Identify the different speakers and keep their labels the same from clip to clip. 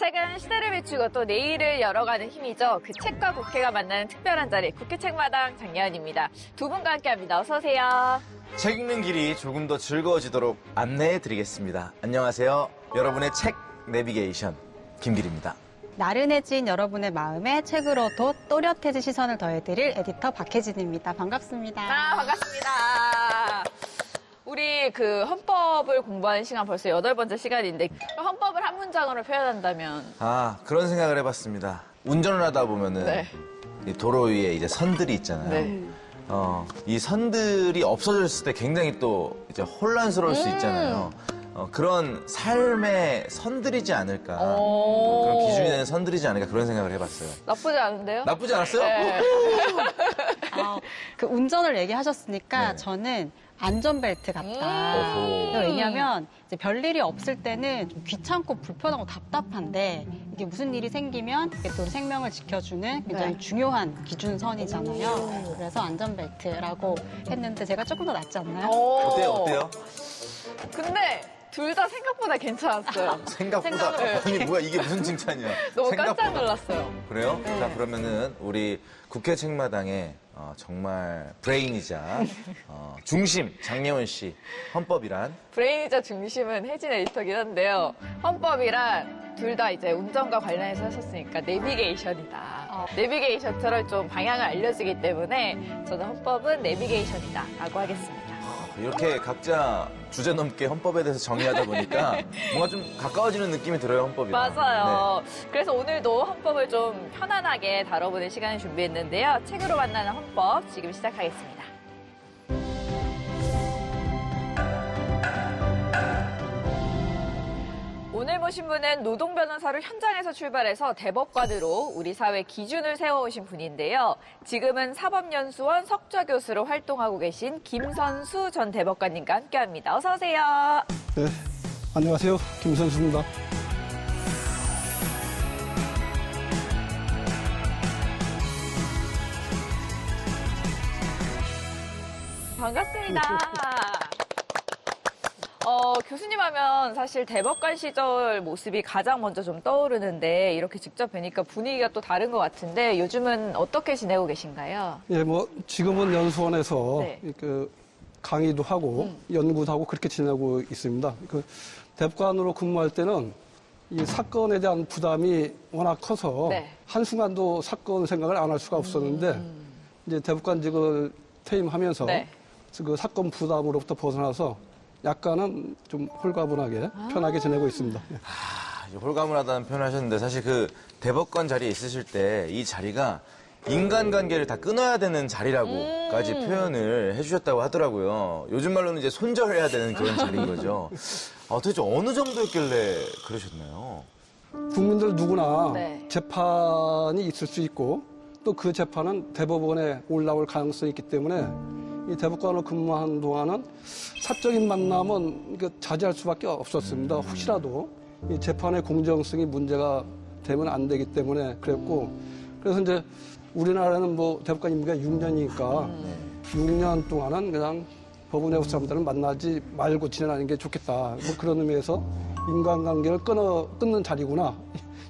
Speaker 1: 책은 시대를 비추고 또 내일을 열어가는 힘이죠. 그 책과 국회가 만나는 특별한 자리, 국회 책마당 장예은입니다. 두 분과 함께합니다. 어서 오세요.
Speaker 2: 책 읽는 길이 조금 더 즐거워지도록 안내해드리겠습니다. 안녕하세요. 여러분의 책 내비게이션 김길입니다.
Speaker 3: 나른해진 여러분의 마음에 책으로 더 또렷해진 시선을 더해드릴 에디터 박혜진입니다. 반갑습니다.
Speaker 1: 반갑습니다. 우리 그 헌법을 공부하는 시간 벌써 8번째 시간인데 헌법을 한 문장으로 표현한다면
Speaker 2: 그런 생각을 해봤습니다. 운전을 하다 보면은
Speaker 1: 네.
Speaker 2: 이 도로 위에 이제 선들이 있잖아요.
Speaker 1: 네.
Speaker 2: 이 선들이 없어졌을 때 굉장히 또 이제 혼란스러울 수 있잖아요. 그런 삶의 선들이지 않을까. 그런 기준이 되는 선들이지 않을까 그런 생각을 해봤어요.
Speaker 1: 나쁘지 않은데요?
Speaker 2: 나쁘지 않았어요?
Speaker 1: 네.
Speaker 3: 그 운전을 얘기하셨으니까
Speaker 2: 네.
Speaker 3: 저는 안전벨트 같다. 왜냐하면 이제 별일이 없을 때는 좀 귀찮고 불편하고 답답한데 이게 무슨 일이 생기면 이게 또 생명을 지켜주는 굉장히
Speaker 1: 네.
Speaker 3: 중요한 기준선이잖아요. 그래서 안전벨트라고 했는데 제가 조금 더 낫지 않나요?
Speaker 2: 어때요?
Speaker 1: 근데 둘 다 생각보다 괜찮았어요.
Speaker 2: 생각보다 아니 뭐야 이게 무슨 칭찬이야?
Speaker 1: 너무
Speaker 2: 생각보다.
Speaker 1: 깜짝 놀랐어요.
Speaker 2: 그래요?
Speaker 1: 네.
Speaker 2: 자 그러면은 우리 국회 책마당에 정말 브레인이자 중심 장예원 씨 헌법이란
Speaker 1: 브레인이자 중심은 혜진 에디터긴 한데요. 헌법이란 둘 다 이제 운전과 관련해서 하셨으니까 내비게이션이다. 내비게이션처럼 좀 방향을 알려주기 때문에 저는 헌법은 내비게이션이다라고 하겠습니다.
Speaker 2: 이렇게 각자 주제 넘게 헌법에 대해서 정의하다 보니까 뭔가 좀 가까워지는 느낌이 들어요 헌법이랑.
Speaker 1: 맞아요. 그래서 오늘도 헌법을 좀 편안하게 다뤄보는 시간을 준비했는데요. 책으로 만나는 헌법 지금 시작하겠습니다. 오늘 모신 분은 노동 변호사로 현장에서 출발해서 대법관으로 우리 사회 기준을 세워오신 분인데요. 지금은 사법연수원 석좌 교수로 활동하고 계신 김선수 전 대법관님과 함께합니다. 어서 오세요.
Speaker 4: 네, 안녕하세요. 김선수입니다.
Speaker 1: 반갑습니다. 교수님 하면 사실 대법관 시절 모습이 가장 먼저 좀 떠오르는데 이렇게 직접 뵈니까 분위기가 또 다른 것 같은데 요즘은 어떻게 지내고 계신가요?
Speaker 4: 예, 지금은 연수원에서
Speaker 1: 네.
Speaker 4: 그 강의도 하고 연구도 하고 그렇게 지내고 있습니다. 그 대법관으로 근무할 때는 이 사건에 대한 부담이 워낙 커서
Speaker 1: 네.
Speaker 4: 한순간도 사건 생각을 안 할 수가 없었는데 이제 대법관직을 퇴임하면서
Speaker 1: 네.
Speaker 4: 그 사건 부담으로부터 벗어나서 약간은 좀 홀가분하게 편하게 지내고 있습니다. 예.
Speaker 2: 홀가분하다는 표현을 하셨는데 사실 그 대법관 자리에 있으실 때 이 자리가 인간관계를 다 끊어야 되는 자리라고까지 표현을 해주셨다고 하더라고요. 요즘 말로는 이제 손절해야 되는 그런 자리인 거죠. 도대체 어느 정도였길래 그러셨나요?
Speaker 4: 국민들 누구나
Speaker 1: 네.
Speaker 4: 재판이 있을 수 있고 또 그 재판은 대법원에 올라올 가능성이 있기 때문에 이 대법관으로 근무한 동안은 사적인 만남은 자제할 수밖에 없었습니다. 혹시라도 이 재판의 공정성이 문제가 되면 안 되기 때문에 그랬고 그래서 이제 우리나라는 대법관 임기가 6년이니까 6년 동안은 그냥 법원에 온 사람들은 만나지 말고 지내는 게 좋겠다. 그런 의미에서 인간관계를 끊는 자리구나.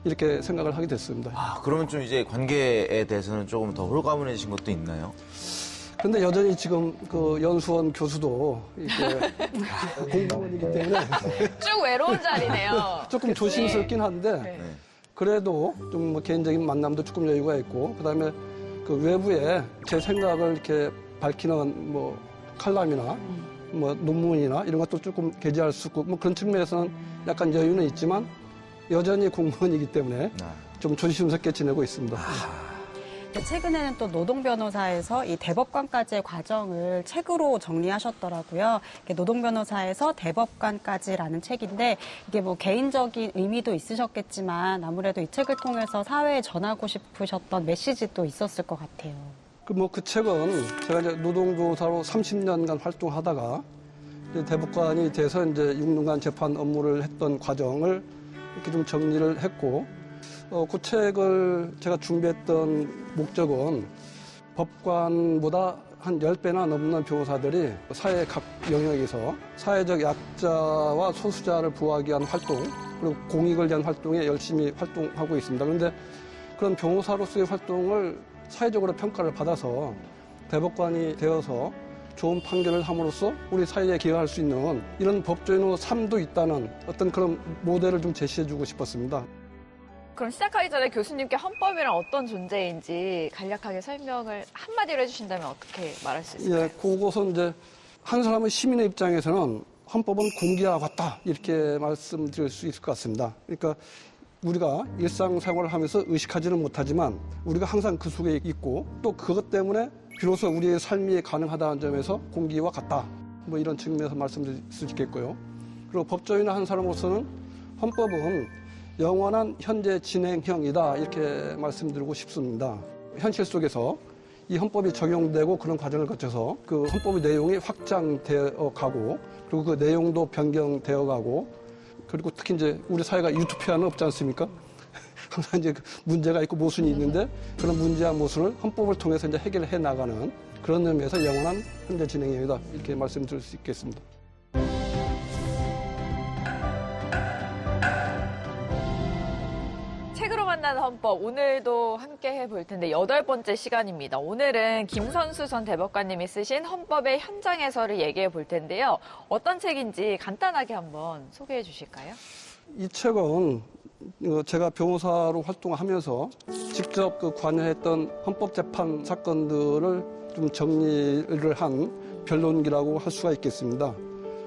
Speaker 4: 이렇게 생각을 하게 됐습니다.
Speaker 2: 그러면 좀 이제 관계에 대해서는 조금 더 홀가분해지신 것도 있나요?
Speaker 4: 근데 여전히 지금 그 연수원 교수도 이렇게 공무원이기 때문에
Speaker 1: 쭉 외로운 자리네요.
Speaker 4: 조금 조심스럽긴 한데
Speaker 1: 네.
Speaker 4: 그래도 좀 개인적인 만남도 조금 여유가 있고 그다음에 그 외부에 제 생각을 이렇게 밝히는 칼럼이나 논문이나 이런 것도 조금 게재할 수 있고 그런 측면에서는 약간 여유는 있지만 여전히 공무원이기 때문에 좀 조심스럽게 지내고 있습니다.
Speaker 3: 최근에는 또 노동변호사에서 이 대법관까지의 과정을 책으로 정리하셨더라고요. 노동변호사에서 대법관까지라는 책인데 이게 개인적인 의미도 있으셨겠지만 아무래도 이 책을 통해서 사회에 전하고 싶으셨던 메시지도 있었을 것 같아요.
Speaker 4: 그 책은 제가 이제 노동변호사로 30년간 활동하다가 이제 대법관이 돼서 이제 6년간 재판 업무를 했던 과정을 이렇게 좀 정리를 했고 그 책을 제가 준비했던 목적은 법관보다 한 10배나 넘는 변호사들이 사회 각 영역에서 사회적 약자와 소수자를 보호하기 위한 활동을 그리고 공익을 위한 활동에 열심히 활동하고 있습니다. 그런데 그런 변호사로서의 활동을 사회적으로 평가를 받아서 대법관이 되어서 좋은 판결을 함으로써 우리 사회에 기여할 수 있는 이런 법조인의 삶도 있다는 어떤 그런 모델을 좀 제시해주고 싶었습니다.
Speaker 1: 그럼 시작하기 전에 교수님께 헌법이란 어떤 존재인지 간략하게 설명을 한마디로 해주신다면 어떻게 말할 수 있을까요?
Speaker 4: 예, 그것은 이제 한 사람의 시민의 입장에서는 헌법은 공기와 같다 이렇게 말씀드릴 수 있을 것 같습니다. 그러니까 우리가 일상생활을 하면서 의식하지는 못하지만 우리가 항상 그 속에 있고 또 그것 때문에 비로소 우리의 삶이 가능하다는 점에서 공기와 같다. 뭐 이런 측면에서 말씀드릴 수 있겠고요. 그리고 법조인 한 사람으로서는 헌법은 영원한 현재 진행형이다 이렇게 말씀드리고 싶습니다. 현실 속에서 이 헌법이 적용되고 그런 과정을 거쳐서 그 헌법의 내용이 확장되어 가고 그리고 그 내용도 변경되어 가고 그리고 특히 이제 우리 사회가 유토피아는 없지 않습니까? 항상 이제 문제가 있고 모순이 있는데 그런 문제와 모순을 헌법을 통해서 이제 해결해 나가는 그런 의미에서 영원한 현재 진행형이다 이렇게 말씀드릴 수 있겠습니다.
Speaker 1: 책으로 만나는 헌법 오늘도 함께 해볼 텐데 8번째 시간입니다. 오늘은 김선수 전 대법관님이 쓰신 헌법의 현장 해설을 얘기해 볼 텐데요. 어떤 책인지 간단하게 한번 소개해 주실까요?
Speaker 4: 이 책은 제가 변호사로 활동하면서 직접 관여했던 헌법재판 사건들을 좀 정리를 한 변론기라고 할 수가 있겠습니다.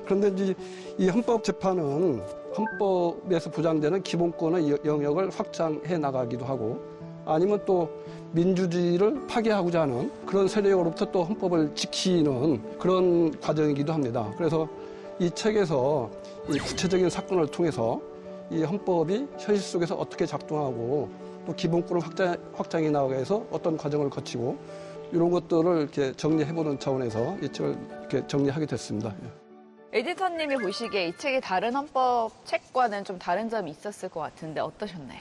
Speaker 4: 그런데 이제 이 헌법재판은 헌법에서 보장되는 기본권의 영역을 확장해 나가기도 하고 아니면 또 민주주의를 파괴하고자 하는 그런 세력으로부터 또 헌법을 지키는 그런 과정이기도 합니다. 그래서 이 책에서 이 구체적인 사건을 통해서 이 헌법이 현실 속에서 어떻게 작동하고 또 기본권을 확장해 나가기 위해서 어떤 과정을 거치고 이런 것들을 이렇게 정리해보는 차원에서 이 책을 이렇게 정리하게 됐습니다.
Speaker 1: 에디터님이 보시기에 이 책이 다른 헌법 책과는 좀 다른 점이 있었을 것 같은데 어떠셨나요?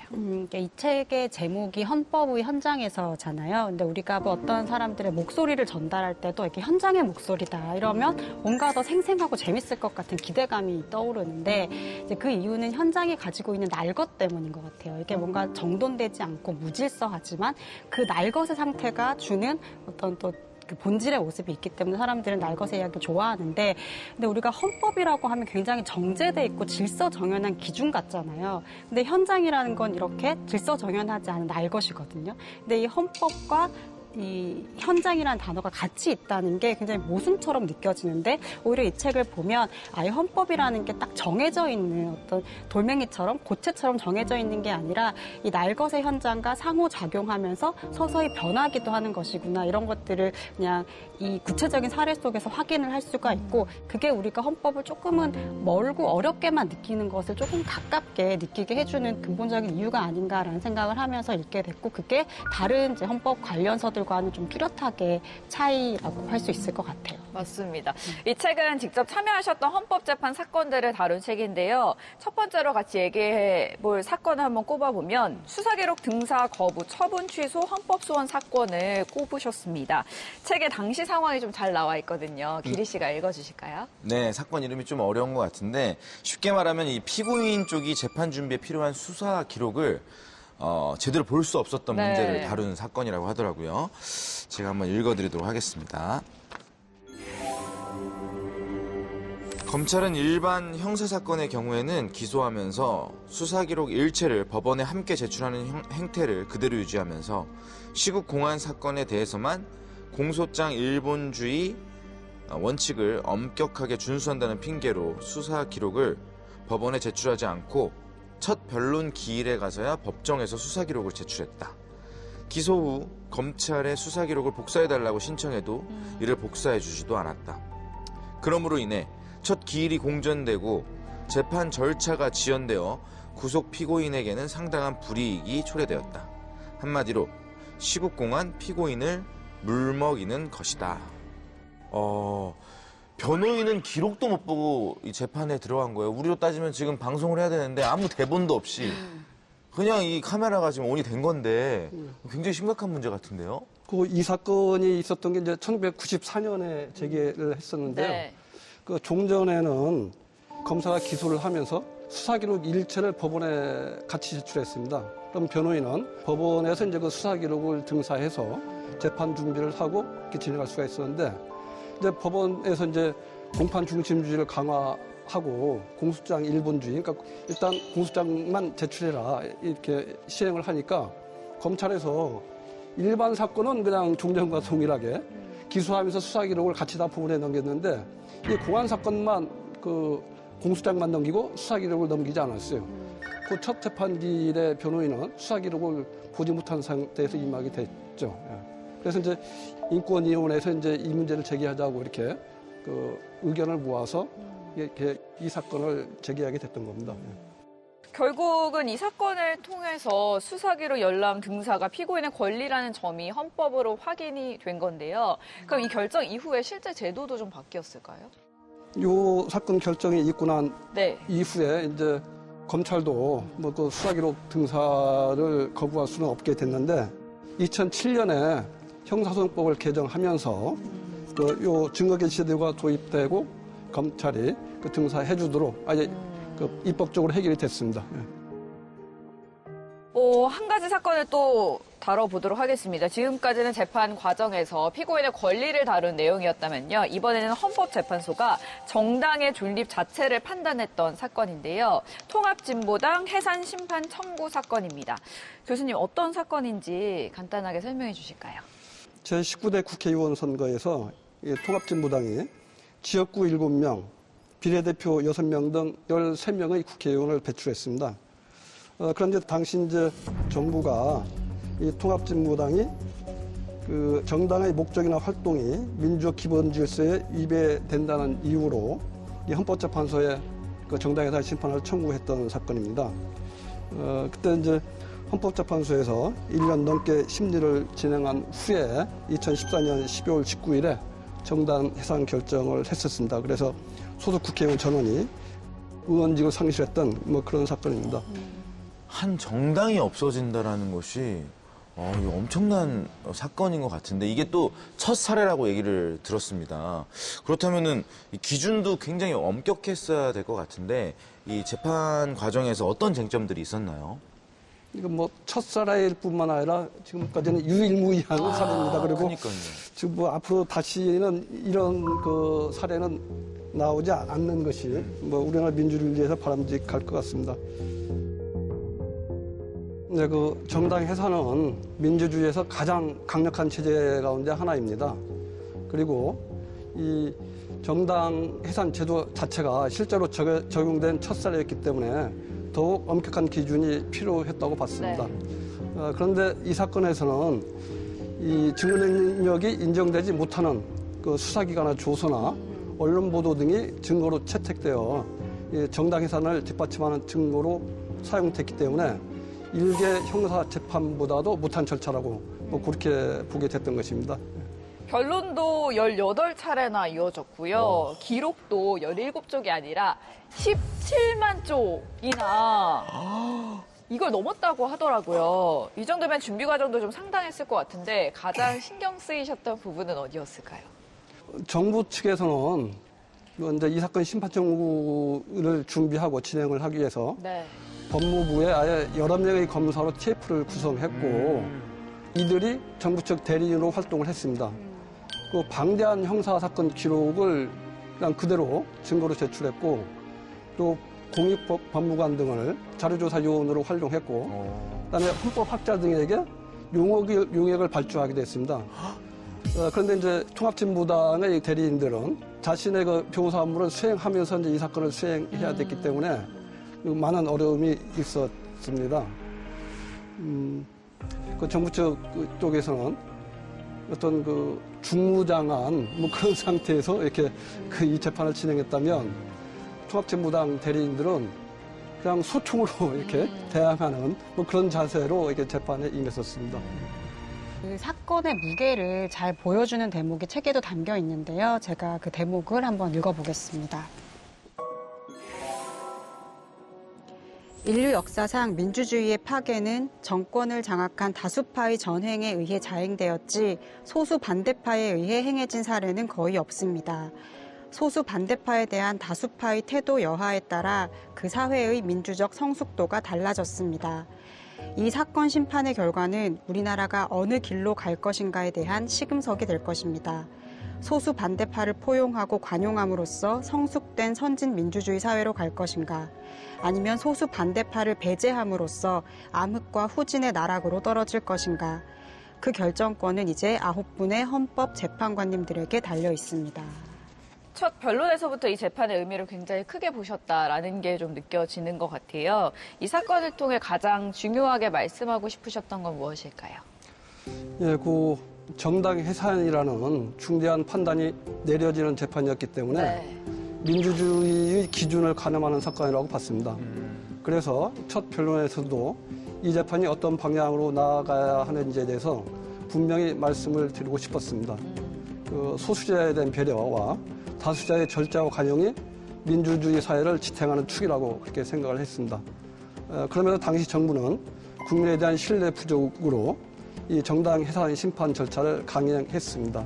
Speaker 3: 이 책의 제목이 헌법의 현장에서잖아요. 근데 우리가 뭐 어떤 사람들의 목소리를 전달할 때도 이렇게 현장의 목소리다 이러면 뭔가 더 생생하고 재밌을 것 같은 기대감이 떠오르는데 이제 그 이유는 현장이 가지고 있는 날것 때문인 것 같아요. 이게 뭔가 정돈되지 않고 무질서하지만 그 날것의 상태가 주는 어떤 또 그 본질의 모습이 있기 때문에 사람들은 날것의 이야기를 좋아하는데 근데 우리가 헌법이라고 하면 굉장히 정제돼 있고 질서정연한 기준 같잖아요. 근데 현장이라는 건 이렇게 질서정연하지 않은 날것이거든요. 근데 이 헌법과 이 현장이라는 단어가 같이 있다는 게 굉장히 모순처럼 느껴지는데 오히려 이 책을 보면 아예 헌법이라는 게 딱 정해져 있는 어떤 돌멩이처럼 고체처럼 정해져 있는 게 아니라 이 날것의 현장과 상호작용하면서 서서히 변하기도 하는 것이구나 이런 것들을 그냥 이 구체적인 사례 속에서 확인을 할 수가 있고 그게 우리가 헌법을 조금은 멀고 어렵게만 느끼는 것을 조금 가깝게 느끼게 해주는 근본적인 이유가 아닌가라는 생각을 하면서 읽게 됐고 그게 다른 이제 헌법 관련서들과는 좀 뚜렷하게 차이라고 할 수 있을 것 같아요.
Speaker 1: 맞습니다. 이 책은 직접 참여하셨던 헌법재판 사건들을 다룬 책인데요. 첫 번째로 같이 얘기해 볼 사건을 한번 꼽아보면 수사기록 등사 거부, 처분 취소, 헌법소원 사건을 꼽으셨습니다. 책에 당시 상황이 좀 잘 나와 있거든요. 기리 씨가 읽어주실까요?
Speaker 2: 네, 사건 이름이 좀 어려운 것 같은데 쉽게 말하면 이 피고인 쪽이 재판 준비에 필요한 수사 기록을 제대로 볼 수 없었던
Speaker 1: 네.
Speaker 2: 문제를 다룬 사건이라고 하더라고요. 제가 한번 읽어드리도록 하겠습니다. 검찰은 일반 형사사건의 경우에는 기소하면서 수사기록 일체를 법원에 함께 제출하는 행태를 그대로 유지하면서 시국 공안 사건에 대해서만 공소장 일본주의 원칙을 엄격하게 준수한다는 핑계로 수사기록을 법원에 제출하지 않고 첫 변론 기일에 가서야 법정에서 수사기록을 제출했다. 기소 후 검찰에 수사기록을 복사해달라고 신청해도 이를 복사해주지도 않았다. 그러므로 인해 첫 기일이 공전되고 재판 절차가 지연되어 구속 피고인에게는 상당한 불이익이 초래되었다. 한마디로 시국공안 피고인을 물먹이는 것이다. 변호인은 기록도 못 보고 이 재판에 들어간 거예요. 우리로 따지면 지금 방송을 해야 되는데 아무 대본도 없이 그냥 이 카메라가 지금 온이 된 건데 굉장히 심각한 문제 같은데요.
Speaker 4: 이 사건이 있었던 게 이제 1994년에 제기를 했었는데요.
Speaker 1: 네.
Speaker 4: 그 종전에는 검사가 기소를 하면서 수사기록 일체를 법원에 같이 제출했습니다. 그럼 변호인은 법원에서 이제 그 수사기록을 등사해서 재판 준비를 하고 이렇게 진행할 수가 있었는데, 이제 법원에서 이제 공판 중심주의를 강화하고 공소장 일본주의, 그러니까 일단 공소장만 제출해라 이렇게 시행을 하니까 검찰에서 일반 사건은 그냥 종전과 동일하게 기소하면서 수사기록을 같이 다 법원에 넘겼는데, 이 공안 사건만 그 공소장만 넘기고 수사기록을 넘기지 않았어요. 그 첫 재판기일의 변호인은 수사기록을 보지 못한 상태에서 임하게 됐죠. 그래서 이제 인권위원회에서 이제 이 문제를 제기하자고 이렇게 그 의견을 모아서 이렇게 이 사건을 제기하게 됐던 겁니다.
Speaker 1: 결국은 이 사건을 통해서 수사기록 열람 등사가 피고인의 권리라는 점이 헌법으로 확인이 된 건데요. 그럼 이 결정 이후에 실제 제도도 좀 바뀌었을까요?
Speaker 4: 요 사건 결정이 있고 난
Speaker 1: 네.
Speaker 4: 이후에 이제 검찰도 뭐 그 수사기록 등사를 거부할 수는 없게 됐는데, 2007년에 형사소송법을 개정하면서 그 요 증거개시제도가 도입되고 검찰이 그 등사해주도록 아예 그 입법적으로 해결이 됐습니다.
Speaker 1: 한 가지 사건을 또 다뤄보도록 하겠습니다. 지금까지는 재판 과정에서 피고인의 권리를 다룬 내용이었다면요. 이번에는 헌법재판소가 정당의 존립 자체를 판단했던 사건인데요. 통합진보당 해산심판 청구 사건입니다. 교수님, 어떤 사건인지 간단하게 설명해 주실까요?
Speaker 4: 제19대 국회의원 선거에서 이 통합진보당이 지역구 7명, 비례대표 6명 등 13명의 국회의원을 배출했습니다. 그런데 당시 이제 정부가 이 통합진보당이 그 정당의 목적이나 활동이 민주적 기본 질서에 위배된다는 이유로 이 헌법재판소에 그 정당 해산 심판을 청구했던 사건입니다. 그때 이제 헌법재판소에서 1년 넘게 심리를 진행한 후에 2014년 12월 19일에 정당 해산 결정을 했었습니다. 그래서 소속 국회의원 전원이 의원직을 상실했던 뭐 그런 사건입니다.
Speaker 2: 한 정당이 없어진다라는 것이 이거 엄청난 사건인 것 같은데, 이게 또 첫 사례라고 얘기를 들었습니다. 그렇다면은 이 기준도 굉장히 엄격했어야 될 것 같은데, 이 재판 과정에서 어떤 쟁점들이 있었나요?
Speaker 4: 이건 뭐 첫 사례일 뿐만 아니라 지금까지는 유일무이한 사례입니다. 그리고
Speaker 2: 그러니까요.
Speaker 4: 지금 뭐 앞으로 다시는 이런 그 사례는 나오지 않는 것이 뭐 우리나라 민주를 위해서 바람직할 것 같습니다. 네, 그 정당 해산은 민주주의에서 가장 강력한 체제 가운데 하나입니다. 그리고 이 정당 해산 제도 자체가 실제로 적용된 첫 사례였기 때문에 더욱 엄격한 기준이 필요했다고 봤습니다.
Speaker 1: 네.
Speaker 4: 그런데 이 사건에서는 이 증거 능력이 인정되지 못하는 그 수사기관의 조서나 언론 보도 등이 증거로 채택되어 이 정당 해산을 뒷받침하는 증거로 사용됐기 때문에 일개 형사 재판보다도 못한 절차라고 뭐 그렇게 보게 됐던 것입니다.
Speaker 1: 변론도 18차례나 이어졌고요. 기록도 17쪽이 아니라 17만 쪽이나 이걸 넘었다고 하더라고요. 이 정도면 준비 과정도 좀 상당했을 것 같은데 가장 신경 쓰이셨던 부분은 어디였을까요?
Speaker 4: 정부 측에서는 이제 이 사건 심판 청구를 준비하고 진행을 하기 위해서
Speaker 1: 네.
Speaker 4: 법무부에 아예 여러 명의 검사로 TF를 구성했고 이들이 정부 측 대리인으로 활동을 했습니다. 그 방대한 형사 사건 기록을 그냥 그대로 증거로 제출했고 또 공익법무관 등을 자료조사 요원으로 활용했고 그다음에 헌법학자 등에게 용역을 발주하기도 했습니다. 그런데 이제 통합진보당의 대리인들은 자신의 그 변호사 업무를 수행하면서 이제 이 사건을 수행해야 됐기 때문에 많은 어려움이 있었습니다. 그 정부 측 쪽에서는 어떤 그 중무장한 뭐 그런 상태에서 이렇게 그 이 재판을 진행했다면 통합진보당 대리인들은 그냥 소총으로 이렇게 대항하는 뭐 그런 자세로 이렇게 재판에 임했었습니다.
Speaker 3: 그 사건의 무게를 잘 보여주는 대목이 책에도 담겨 있는데요. 제가 그 대목을 한번 읽어보겠습니다. 인류 역사상 민주주의의 파괴는 정권을 장악한 다수파의 전횡에 의해 자행되었지 소수 반대파에 의해 행해진 사례는 거의 없습니다. 소수 반대파에 대한 다수파의 태도 여하에 따라 그 사회의 민주적 성숙도가 달라졌습니다. 이 사건 심판의 결과는 우리나라가 어느 길로 갈 것인가에 대한 시금석이 될 것입니다. 소수 반대파를 포용하고 관용함으로써 성숙된 선진 민주주의 사회로 갈 것인가, 아니면 소수 반대파를 배제함으로써 암흑과 후진의 나락으로 떨어질 것인가, 그 결정권은 이제 9분의 헌법재판관님들에게 달려 있습니다.
Speaker 1: 첫 변론에서부터 이 재판의 의미를 굉장히 크게 보셨다라는 게 좀 느껴지는 것 같아요. 이 사건을 통해 가장 중요하게 말씀하고 싶으셨던 건 무엇일까요?
Speaker 4: 예, 그 정당 해산이라는 중대한 판단이 내려지는 재판이었기 때문에
Speaker 1: 네.
Speaker 4: 민주주의의 기준을 가늠하는 사건이라고 봤습니다. 그래서 첫 변론에서도 이 재판이 어떤 방향으로 나아가야 하는지에 대해서 분명히 말씀을 드리고 싶었습니다. 그 소수자에 대한 배려와 다수자의 절제와 관용이 민주주의 사회를 지탱하는 축이라고 그렇게 생각을 했습니다. 그러면서 당시 정부는 국민에 대한 신뢰 부족으로 이 정당 해산 심판 절차를 강행했습니다.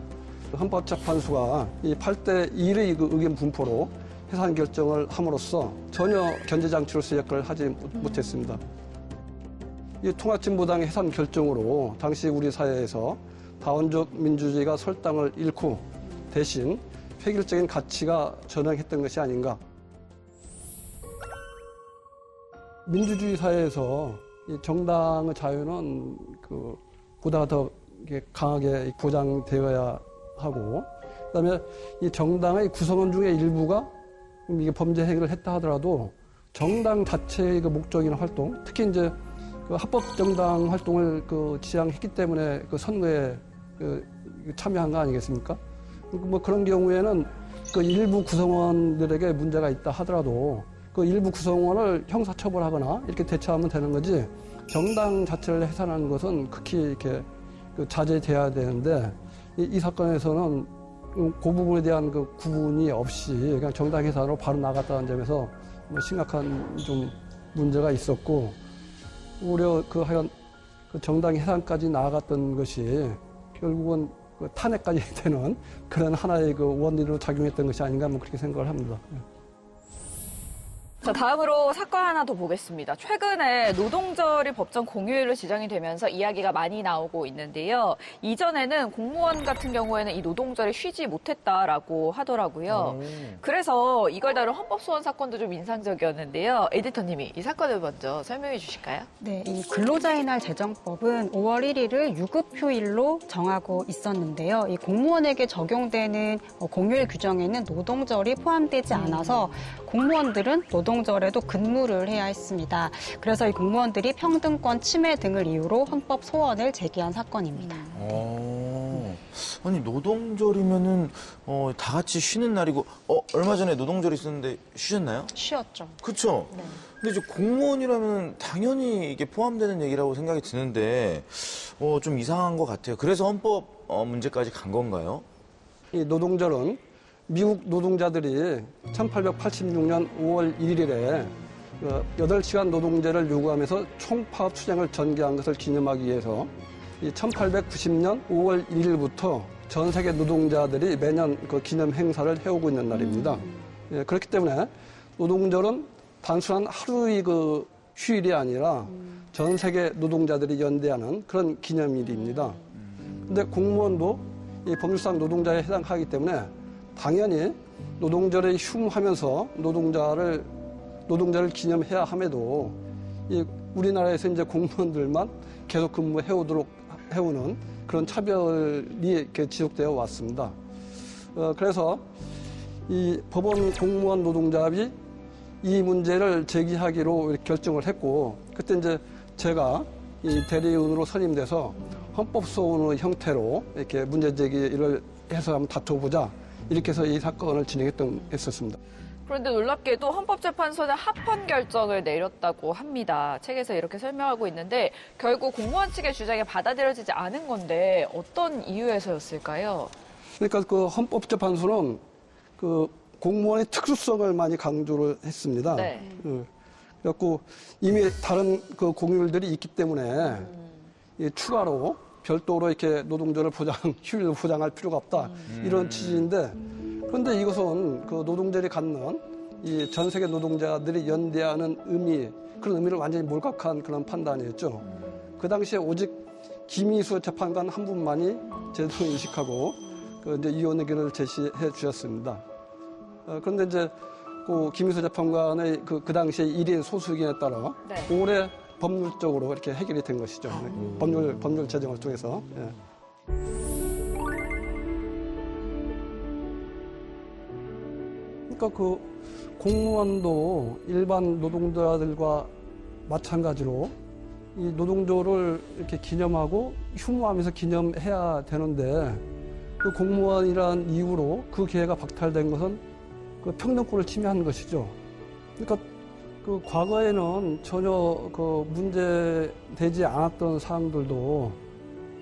Speaker 4: 헌법재판소가 이 8대 1의 그 의견 분포로 해산 결정을 함으로써 전혀 견제장치로서의 역할을 하지 못했습니다. 이 통합진보당의 해산 결정으로 당시 우리 사회에서 다원적 민주주의가 설당을 잃고 대신 획일적인 가치가 전행했던 것이 아닌가. 민주주의 사회에서 이 정당의 자유는 보다 더 강하게 보장되어야 하고, 그다음에 이 정당의 구성원 중에 일부가 이게 범죄 행위를 했다 하더라도 정당 자체의 그 목적이나 활동, 특히 이제 그 합법 정당 활동을 지향했기 때문에 그 선거에 참여한 거 아니겠습니까? 뭐 그런 경우에는 그 일부 구성원들에게 문제가 있다 하더라도 그 일부 구성원을 형사처벌하거나 이렇게 대처하면 되는 거지, 정당 자체를 해산하는 것은 극히 이렇게 자제돼야 되는데, 이 사건에서는 그 부분에 대한 그 구분이 없이 그냥 정당 해산으로 바로 나갔다는 점에서 뭐 심각한 좀 문제가 있었고, 오히려 하여간 정당 해산까지 나아갔던 것이 결국은 탄핵까지 되는 그런 하나의 원인으로 작용했던 것이 아닌가 뭐 그렇게 생각을 합니다.
Speaker 1: 자, 다음으로 사건 하나 더 보겠습니다. 최근에 노동절이 법정 공휴일로 지정이 되면서 이야기가 많이 나오고 있는데요. 이전에는 공무원 같은 경우에는 이 노동절에 쉬지 못했다라고 하더라고요. 그래서 이걸 다룬 헌법소원 사건도 좀 인상적이었는데요. 에디터님이 이 사건을 먼저 설명해 주실까요?
Speaker 3: 네, 이 근로자의 날 제정법은 5월 1일을 유급휴일로 정하고 있었는데요. 이 공무원에게 적용되는 공휴일 규정에는 노동절이 포함되지 않아서 공무원들은 노동절에도 근무를 해야 했습니다. 그래서 이 공무원들이 평등권 침해 등을 이유로 헌법 소원을 제기한 사건입니다.
Speaker 2: 아니 노동절이면은 다 같이 쉬는 날이고 얼마 전에 노동절 있었는데 쉬셨나요?
Speaker 3: 쉬었죠.
Speaker 2: 그렇죠.
Speaker 3: 네.
Speaker 2: 근데 이제 공무원이라면 당연히 이게 포함되는 얘기라고 생각이 드는데 좀 이상한 것 같아요. 그래서 헌법 문제까지 간 건가요?
Speaker 4: 이 노동절은 미국 노동자들이 1886년 5월 1일에 8시간 노동제를 요구하면서 총파업 투쟁을 전개한 것을 기념하기 위해서 1890년 5월 1일부터 전 세계 노동자들이 매년 그 기념 행사를 해오고 있는 날입니다. 예, 그렇기 때문에 노동절은 단순한 하루의 그 휴일이 아니라 전 세계 노동자들이 연대하는 그런 기념일입니다. 근데 공무원도 이 법률상 노동자에 해당하기 때문에 당연히 노동절에 휴무하면서 노동자를 기념해야 함에도 이 우리나라에서 이제 공무원들만 계속 근무해오도록 해오는 그런 차별이 이렇게 지속되어 왔습니다. 그래서 이 법원 공무원 노동조합이 이 문제를 제기하기로 결정을 했고, 그때 이제 제가 이 대리인으로 선임돼서 헌법소원의 형태로 이렇게 문제 제기를 해서 한번 다퉈보자, 이렇게 해서 이 사건을 했었습니다.
Speaker 1: 그런데 놀랍게도 헌법재판소는 합헌 결정을 내렸다고 합니다. 책에서 이렇게 설명하고 있는데 결국 공무원 측의 주장이 받아들여지지 않은 건데 어떤 이유에서였을까요?
Speaker 4: 그러니까 그 헌법재판소는 그 공무원의 특수성을 많이 강조를 했습니다.
Speaker 1: 네.
Speaker 4: 그래갖고 이미 다른 그 공휴일들이 있기 때문에 추가로 별도로 이렇게 노동절을 휴일을 보장할 필요가 없다, 이런 취지인데, 그런데 이것은 그 노동절이 갖는 이 전 세계 노동자들이 연대하는 의미, 그런 의미를 완전히 몰각한 그런 판단이었죠. 그 당시에 오직 김희수 재판관 한 분만이 제대로 인식하고 이제 이혼 의견을 제시해 주셨습니다. 그런데 이제 그 김희수 재판관의 그 당시에 1인 소수 의견에 따라
Speaker 1: 네.
Speaker 4: 올해 법률적으로 이렇게 해결이 된 것이죠. 법률 제정을 통해서. 예. 그러니까 그 공무원도 일반 노동자들과 마찬가지로 이 노동조를 이렇게 기념하고 흉무하면서 기념해야 되는데 그 공무원이라는 이유로 그 기회가 박탈된 것은 그 평등권을 침해한 것이죠. 그러니까 그 과거에는 전혀 그 문제되지 않았던 사항들도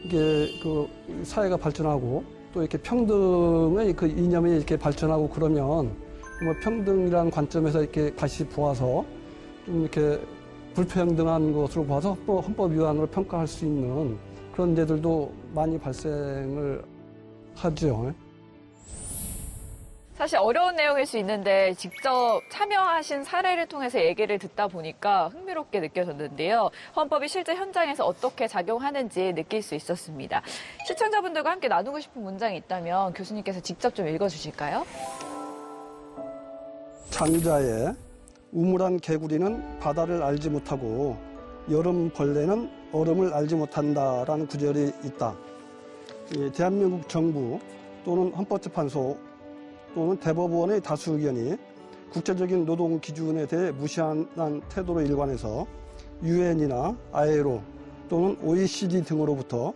Speaker 4: 이게 그 사회가 발전하고 또 이렇게 평등의 그 이념이 이렇게 발전하고 그러면 뭐 평등이라는 관점에서 이렇게 다시 보아서 좀 이렇게 불평등한 것으로 봐서 헌법 위반으로 평가할 수 있는 그런 데들도 많이 발생을 하죠.
Speaker 1: 사실 어려운 내용일 수 있는데 직접 참여하신 사례를 통해서 얘기를 듣다 보니까 흥미롭게 느껴졌는데요. 헌법이 실제 현장에서 어떻게 작용하는지 느낄 수 있었습니다. 시청자분들과 함께 나누고 싶은 문장이 있다면 교수님께서 직접 좀 읽어주실까요?
Speaker 4: 장자의 우물한 개구리는 바다를 알지 못하고 여름 벌레는 얼음을 알지 못한다라는 구절이 있다. 대한민국 정부 또는 헌법재판소 또는 대법원의 다수 의견이 국제적인 노동 기준에 대해 무시한 태도로 일관해서 유엔이나 ILO 또는 OECD 등으로부터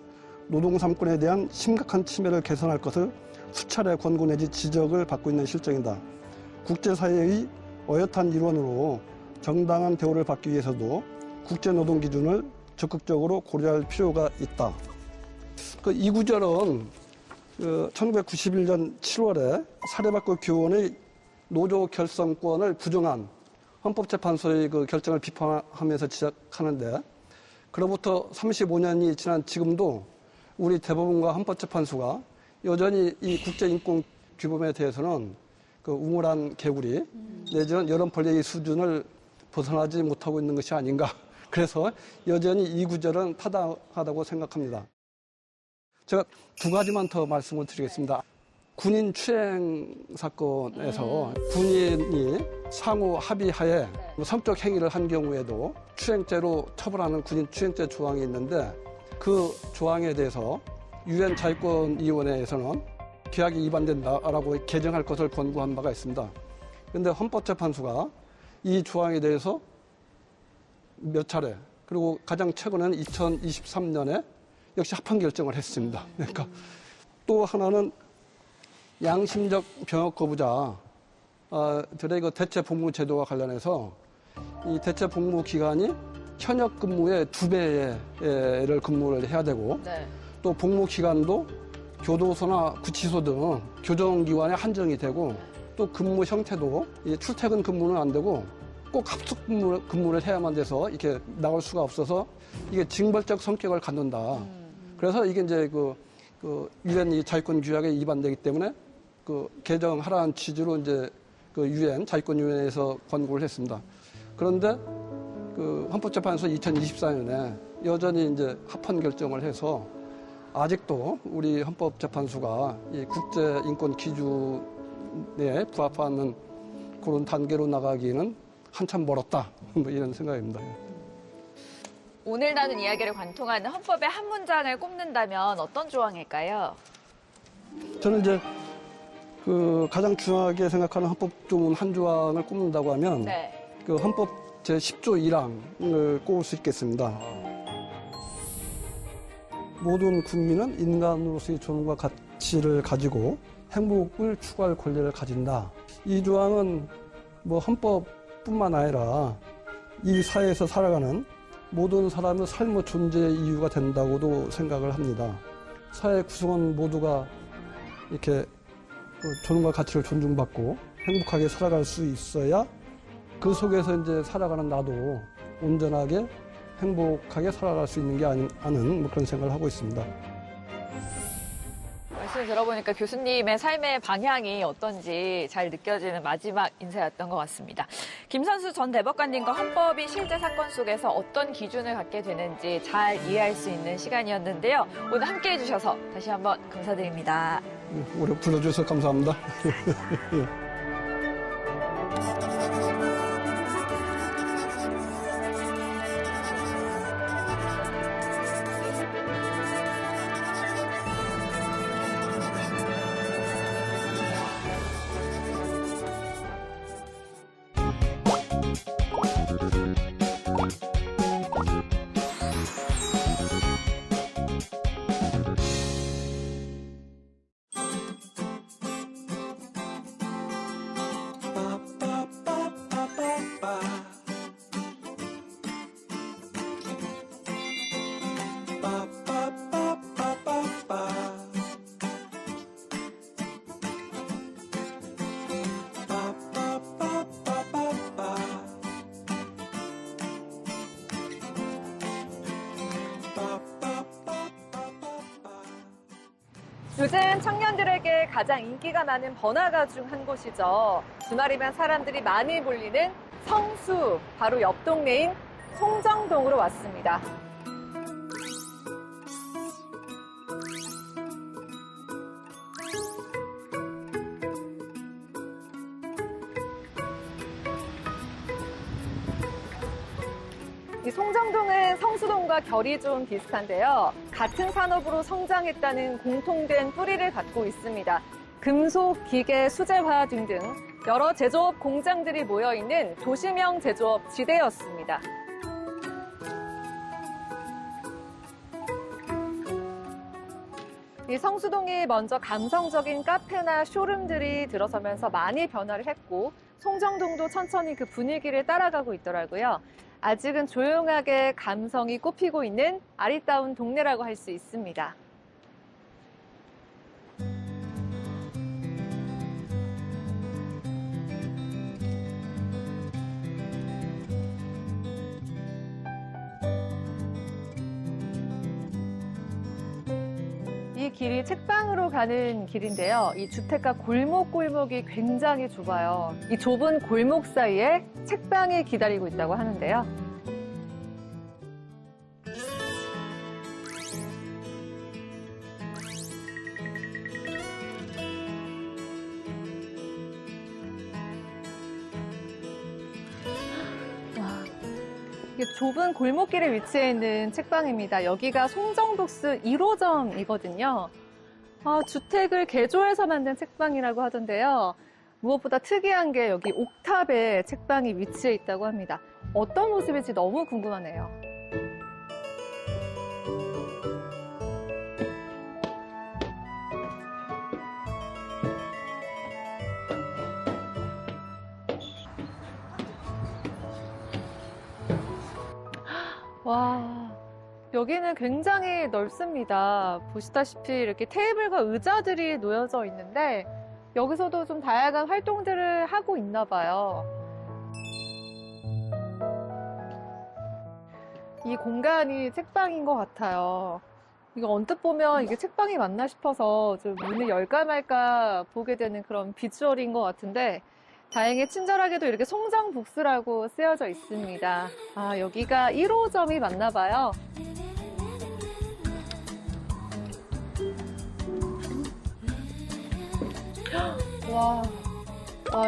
Speaker 4: 노동 3권에 대한 심각한 침해를 개선할 것을 수차례 권고 내지 지적을 받고 있는 실정이다. 국제사회의 어엿한 일원으로 정당한 대우를 받기 위해서도 국제노동 기준을 적극적으로 고려할 필요가 있다. 이 구절은 1991년 7월에 사립학교 교원의 노조 결성권을 부정한 헌법재판소의 그 결정을 비판하면서 지적하는데 그로부터 35년이 지난 지금도 우리 대법원과 헌법재판소가 여전히 이 국제인권 규범에 대해서는 그 우물한 개구리 내지는 여름 벌레의 수준을 벗어나지 못하고 있는 것이 아닌가. 그래서 여전히 이 구절은 타당하다고 생각합니다. 제가 두 가지만 더 말씀을 드리겠습니다. 군인 추행 사건에서 군인이 상호 합의하에 성적 행위를 한 경우에도 추행죄로 처벌하는 군인 추행죄 조항이 있는데 그 조항에 대해서 유엔 자유권위원회에서는 규약이 위반된다라고 개정할 것을 권고한 바가 있습니다. 그런데 헌법재판소가 이 조항에 대해서 몇 차례 그리고 가장 최근에는 2023년에 역시 합헌 결정을 했습니다. 그러니까 또 하나는 양심적 병역 거부자 들의 그 대체 복무 제도와 관련해서 이 대체 복무 기간이 현역 근무의 2배를 근무를 해야 되고
Speaker 1: 네.
Speaker 4: 또 복무 기간도 교도소나 구치소 등 교정기관에 한정이 되고 또 근무 형태도 출퇴근 근무는 안 되고 꼭 합숙 근무를 해야만 돼서 이렇게 나올 수가 없어서 이게 징벌적 성격을 갖는다. 그래서 이게 이제 그 유엔 자유권 규약에 위반되기 때문에 그 개정하라는 취지로 이제 그 유엔 자유권위원회에서 권고를 했습니다. 그런데 그 헌법재판소 2024년에 여전히 이제 합헌 결정을 해서 아직도 우리 헌법재판소가 이 국제인권 기준에 부합하는 그런 단계로 나가기는 한참 멀었다. 뭐 이런 생각입니다.
Speaker 1: 오늘 나눈 이야기를 관통하는 헌법의 한 문장을 꼽는다면 어떤 조항일까요?
Speaker 4: 저는 이제 그 가장 중요하게 생각하는 헌법조문 한 조항을 꼽는다고 하면
Speaker 1: 네.
Speaker 4: 그 헌법 제10조 1항을 꼽을 수 있겠습니다. 모든 국민은 인간으로서의 존엄과 가치를 가지고 행복을 추구할 권리를 가진다. 이 조항은 뭐 헌법뿐만 아니라 이 사회에서 살아가는 모든 사람의 삶의 존재의 이유가 된다고도 생각을 합니다. 사회 구성원 모두가 이렇게 존엄과 가치를 존중받고 행복하게 살아갈 수 있어야 그 속에서 이제 살아가는 나도 온전하게 행복하게 살아갈 수 있는 게 아닌 뭐 그런 생각을 하고 있습니다.
Speaker 1: 말씀 말씀을 들어보니까 교수님의 삶의 방향이 어떤지 잘 느껴지는 마지막 인사였던 것 같습니다. 김선수 전 대법관님과 헌법이 실제 사건 속에서 어떤 기준을 갖게 되는지 잘 이해할 수 있는 시간이었는데요. 오늘 함께해 주셔서 다시 한번 감사드립니다.
Speaker 4: 우리 불러주셔서 감사합니다.
Speaker 5: 요즘 청년들에게 가장 인기가 많은 번화가 중 한 곳이죠. 주말이면 사람들이 많이 몰리는 성수, 바로 옆 동네인 송정동으로 왔습니다. 이 송정동은 성수동과 결이 좀 비슷한데요. 같은 산업으로 성장했다는 공통된 뿌리를 갖고 있습니다. 금속, 기계, 수제화 등등 여러 제조업 공장들이 모여있는 도시명 제조업 지대였습니다. 이 성수동이 먼저 감성적인 카페나 쇼룸들이 들어서면서 많이 변화를 했고 송정동도 천천히 그 분위기를 따라가고 있더라고요. 아직은 조용하게 감성이 꽃피고 있는 아리따운 동네라고 할 수 있습니다. 이 길이 책방으로 가는 길인데요. 이 주택가 골목골목이 굉장히 좁아요. 이 좁은 골목 사이에 책방이 기다리고 있다고 하는데요. 이게 좁은 골목길에 위치해 있는 책방입니다. 여기가 송정북스 1호점이거든요. 주택을 개조해서 만든 책방이라고 하던데요. 무엇보다 특이한 게 여기 옥탑에 책방이 위치해 있다고 합니다. 어떤 모습일지 너무 궁금하네요. 와, 여기는 굉장히 넓습니다. 보시다시피 이렇게 테이블과 의자들이 놓여져 있는데 여기서도 좀 다양한 활동들을 하고 있나 봐요. 이 공간이 책방인 것 같아요. 이거 언뜻 보면 이게 책방이 맞나 싶어서 좀 문을 열까 말까 보게 되는 그런 비주얼인 것 같은데 다행히 친절하게도 이렇게 송정북스라고 쓰여져 있습니다. 아, 여기가 1호점이 맞나 봐요. 와,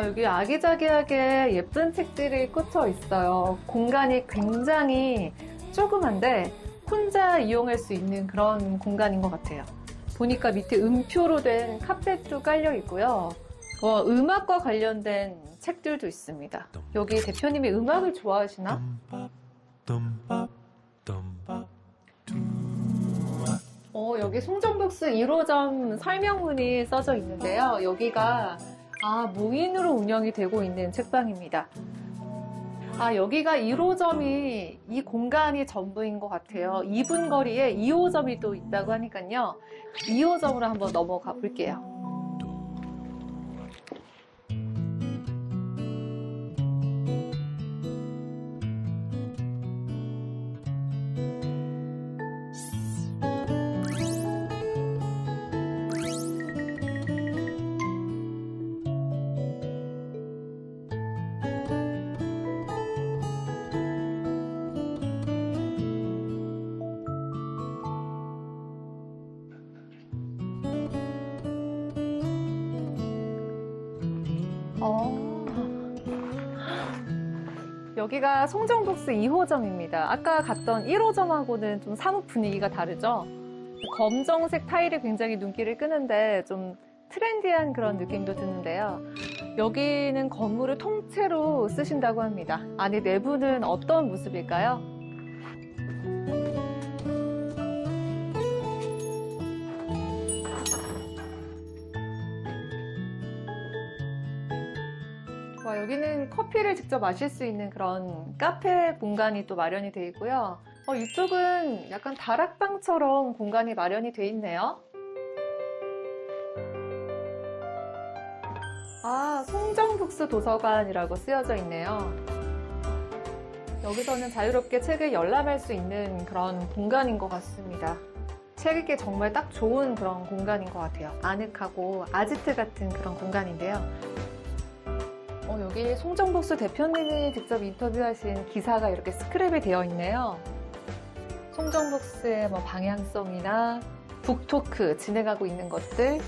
Speaker 5: 여기 아기자기하게 예쁜 책들이 꽂혀 있어요. 공간이 굉장히 조그만데 혼자 이용할 수 있는 그런 공간인 것 같아요. 보니까 밑에 음표로 된 카펫도 깔려 있고요. 음악과 관련된 책들도 있습니다. 여기 대표님이 음악을 좋아하시나? 여기 송정북스 1호점 설명문이 써져 있는데요. 여기가 무인으로 운영이 되고 있는 책방입니다. 여기가 1호점이 이 공간이 전부인 것 같아요. 2분 거리에 2호점이 또 있다고 하니까요. 2호점으로 한번 넘어가 볼게요. 여기가 송정북스 2호점입니다. 아까 갔던 1호점하고는 좀 사뭇 분위기가 다르죠? 검정색 타일이 굉장히 눈길을 끄는데 좀 트렌디한 그런 느낌도 드는데요. 여기는 건물을 통째로 쓰신다고 합니다. 안에 내부는 어떤 모습일까요? 와, 여기는 커피를 직접 마실 수 있는 그런 카페 공간이 또 마련이 되어 있고요. 이쪽은 약간 다락방처럼 공간이 마련이 되어 있네요. 아, 송정북스 도서관이라고 쓰여져 있네요. 여기서는 자유롭게 책을 열람할 수 있는 그런 공간인 것 같습니다. 책 읽기 정말 딱 좋은 그런 공간인 것 같아요. 아늑하고 아지트 같은 그런 공간인데요. 여기 송정북스 대표님이 직접 인터뷰하신 기사가 이렇게 스크랩이 되어 있네요. 송정북스의 방향성이나 북토크 진행하고 있는 것들.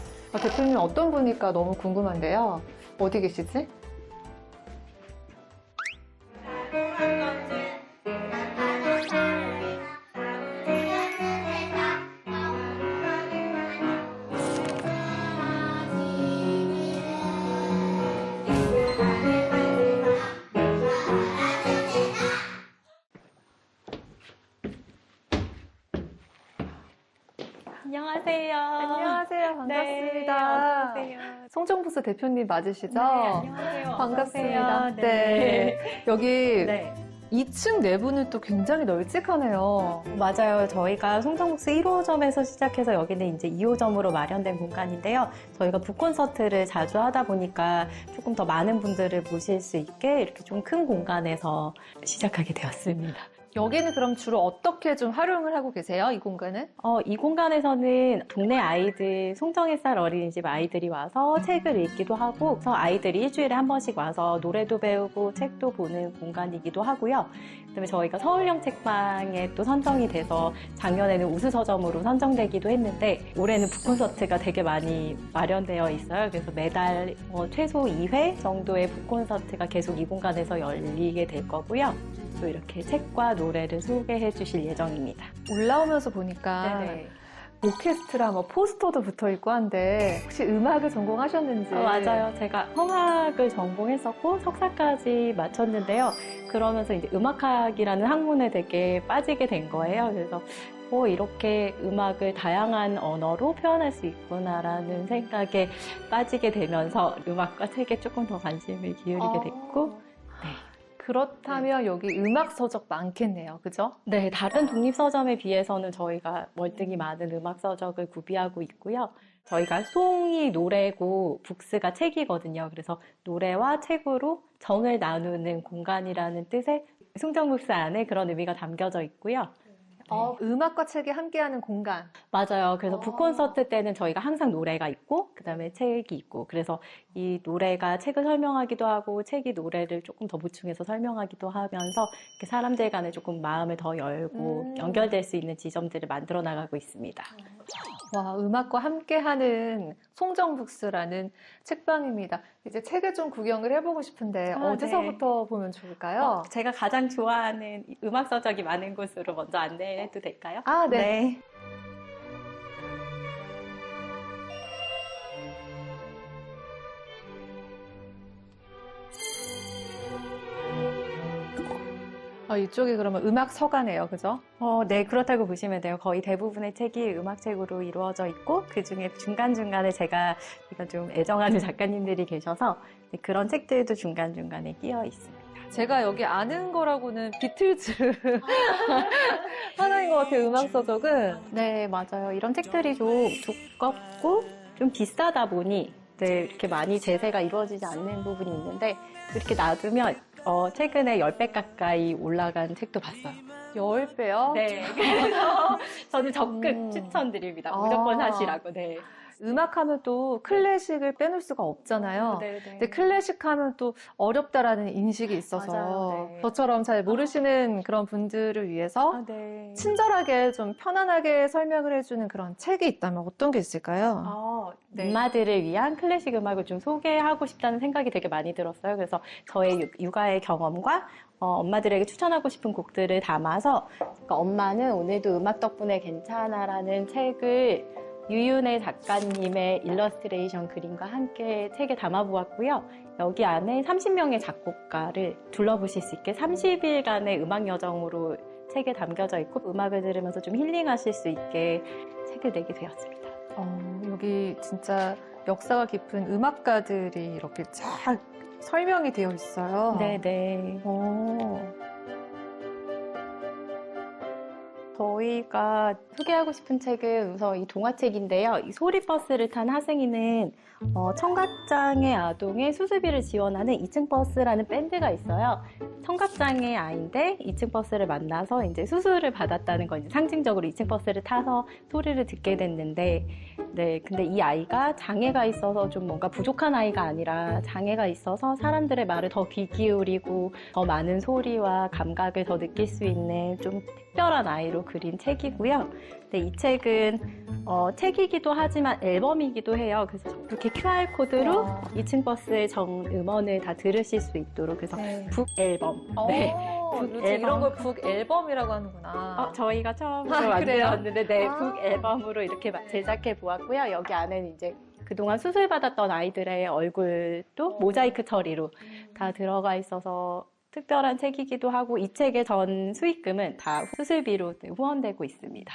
Speaker 5: 대표님 어떤 분일까 너무 궁금한데요. 어디 계시지?
Speaker 3: 안녕하세요.
Speaker 5: 안녕하세요. 반갑습니다.
Speaker 3: 네, 안녕하세요.
Speaker 5: 송정북스 대표님 맞으시죠?
Speaker 3: 네, 안녕하세요.
Speaker 5: 반갑습니다.
Speaker 3: 어서 오세요.
Speaker 5: 네. 여기
Speaker 3: 네.
Speaker 5: 2층 내부는 또 굉장히 널찍하네요.
Speaker 6: 맞아요. 저희가 송정북스 1호점에서 시작해서 여기는 이제 2호점으로 마련된 공간인데요. 저희가 북콘서트를 자주 하다 보니까 조금 더 많은 분들을 모실 수 있게 이렇게 좀 큰 공간에서 시작하게 되었습니다.
Speaker 5: 여기는 그럼 주로 어떻게 좀 활용을 하고 계세요? 이 공간은?
Speaker 6: 이 공간에서는 동네 아이들, 송정햇살 어린이집 아이들이 와서 책을 읽기도 하고, 그래서 아이들이 일주일에 한 번씩 와서 노래도 배우고 책도 보는 공간이기도 하고요. 그다음에 저희가 서울형 책방에 또 선정이 돼서 작년에는 우수서점으로 선정되기도 했는데, 올해는 북콘서트가 되게 많이 마련되어 있어요. 그래서 매달 최소 2회 정도의 북콘서트가 계속 이 공간에서 열리게 될 거고요. 또 이렇게 책과 노래를 소개해 주실 예정입니다.
Speaker 5: 올라오면서 보니까 오케스트라 포스터도 붙어 있고 한데 혹시 음악을 전공하셨는지?
Speaker 6: 맞아요. 제가 성악을 전공했었고 석사까지 마쳤는데요. 그러면서 이제 음악학이라는 학문에 되게 빠지게 된 거예요. 그래서 이렇게 음악을 다양한 언어로 표현할 수 있구나라는 생각에 빠지게 되면서 음악과 책에 조금 더 관심을 기울이게 됐고,
Speaker 5: 그렇다면 여기 음악 서적 많겠네요. 그죠?
Speaker 6: 네, 다른 독립서점에 비해서는 저희가 월등히 많은 음악 서적을 구비하고 있고요. 저희가 송이 노래고 북스가 책이거든요. 그래서 노래와 책으로 정을 나누는 공간이라는 뜻의 송정북스 안에 그런 의미가 담겨져 있고요.
Speaker 5: 음악과 책이 함께하는 공간.
Speaker 6: 맞아요. 그래서 북콘서트 때는 저희가 항상 노래가 있고 그다음에 책이 있고, 그래서 이 노래가 책을 설명하기도 하고 책이 노래를 조금 더 보충해서 설명하기도 하면서 이렇게 사람들 간에 조금 마음을 더 열고 연결될 수 있는 지점들을 만들어 나가고 있습니다.
Speaker 5: 와, 음악과 함께하는 송정북스라는 책방입니다. 이제 책을 좀 구경을 해보고 싶은데 어디서부터 보면 좋을까요?
Speaker 6: 제가 가장 좋아하는 음악 서적이 많은 곳으로 먼저 안내해도 될까요?
Speaker 5: 아, 네. 이쪽이 그러면 음악 서가네요. 그죠?
Speaker 6: 네, 그렇다고 보시면 돼요. 거의 대부분의 책이 음악책으로 이루어져 있고, 그 중에 중간중간에 제가 이거 좀 애정하는 작가님들이 계셔서 그런 책들도 중간중간에 끼어 있습니다.
Speaker 5: 제가 여기 아는 거라고는 비틀즈 하나인 것 같아요. 음악 서적은.
Speaker 6: 네, 맞아요. 이런 책들이 좀 두껍고 좀 비싸다 보니 이렇게 많이 재세가 이루어지지 않는 부분이 있는데, 이렇게 놔두면 최근에 10배 가까이 올라간 책도 봤어요.
Speaker 5: 10배요?
Speaker 6: 네. 그래서 저는 적극 추천드립니다. 무조건 사시라고. 네.
Speaker 5: 음악하면 또 클래식을 빼놓을 수가 없잖아요. 근데 클래식 하면 또 어렵다라는 인식이 있어서
Speaker 6: 맞아요. 네.
Speaker 5: 저처럼 잘 모르시는 그런 분들을 위해서
Speaker 6: 네.
Speaker 5: 친절하게 좀 편안하게 설명을 해주는 그런 책이 있다면 어떤 게 있을까요?
Speaker 6: 엄마들을 위한 클래식 음악을 좀 소개하고 싶다는 생각이 되게 많이 들었어요. 그래서 저의 육아의 경험과 엄마들에게 추천하고 싶은 곡들을 담아서 그러니까 엄마는 오늘도 음악 덕분에 괜찮아라는 책을 유윤혜 작가님의 일러스트레이션 그림과 함께 책에 담아보았고요. 여기 안에 30명의 작곡가를 둘러보실 수 있게 30일간의 음악 여정으로 책에 담겨져 있고 음악을 들으면서 좀 힐링하실 수 있게 책을 내게 되었습니다.
Speaker 5: 여기 진짜 역사가 깊은 음악가들이 이렇게 쫙 설명이 되어 있어요.
Speaker 6: 네네. 저희가 소개하고 싶은 책은 우선 이 동화책인데요. 이 소리버스를 탄 하승이는 청각장애 아동의 수술비를 지원하는 2층 버스라는 밴드가 있어요. 청각장애 아이인데 2층 버스를 만나서 이제 수술을 받았다는 건 이제 상징적으로 2층 버스를 타서 소리를 듣게 됐는데, 네, 근데 이 아이가 장애가 있어서 좀 뭔가 부족한 아이가 아니라 장애가 있어서 사람들의 말을 더 귀 기울이고 더 많은 소리와 감각을 더 느낄 수 있는 좀 특별한 아이로 그린 책이고요. 네, 이 책은 책이기도 하지만 앨범이기도 해요. 그래서 이렇게 QR코드로 2층 버스의 전 음원을 다 들으실 수 있도록 그래서
Speaker 5: 네.
Speaker 6: 북 앨범. 네.
Speaker 5: 루지 이런 걸 북 앨범이라고 하는구나.
Speaker 6: 저희가 처음으로
Speaker 5: 그래요?
Speaker 6: 만들었는데 네, 북 앨범으로 이렇게 제작해 보았고요. 여기 안에는 이제 그동안 수술받았던 아이들의 얼굴도 모자이크 처리로 다 들어가 있어서 특별한 책이기도 하고 이 책의 전 수익금은 다 수술비로 후원되고 있습니다.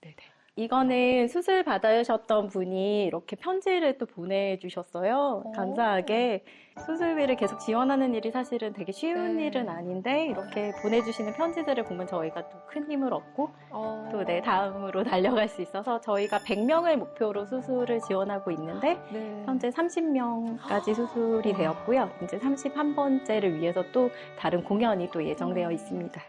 Speaker 6: 네. 이거는 수술 받으셨던 분이 이렇게 편지를 또 보내주셨어요. 감사하게. 수술비를 계속 지원하는 일이 사실은 되게 쉬운 일은 아닌데 이렇게 보내주시는 편지들을 보면 저희가 또 큰 힘을 얻고 또 네, 다음으로 달려갈 수 있어서 저희가 100명을 목표로 수술을 지원하고 있는데 현재 30명까지 수술이 되었고요. 이제 31번째를 위해서 또 다른 공연이 또 예정되어 있습니다.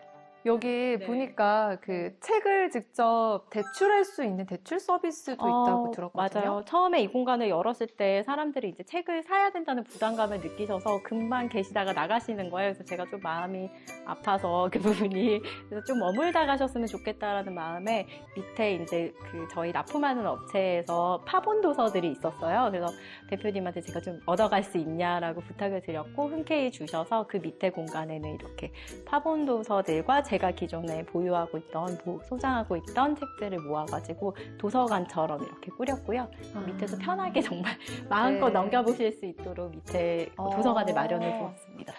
Speaker 5: 여기 보니까 그 책을 직접 대출할 수 있는 대출 서비스도 있다고 들었거든요.
Speaker 6: 맞아요. 처음에 이 공간을 열었을 때 사람들이 이제 책을 사야 된다는 부담감을 느끼셔서 금방 계시다가 나가시는 거예요. 그래서 제가 좀 마음이 아파서 그 부분이 그래서 좀 머물다 가셨으면 좋겠다라는 마음에 밑에 이제 그 저희 납품하는 업체에서 파본 도서들이 있었어요. 그래서 대표님한테 제가 좀 얻어갈 수 있냐라고 부탁을 드렸고 흔쾌히 주셔서 그 밑에 공간에는 이렇게 파본 도서들과 제가 기존에 보유하고 있던, 소장하고 있던 책들을 모아가지고 도서관처럼 이렇게 꾸렸고요. 밑에서 편하게 정말 마음껏 넘겨보실 수 있도록 밑에 도서관을 마련해 보았습니다.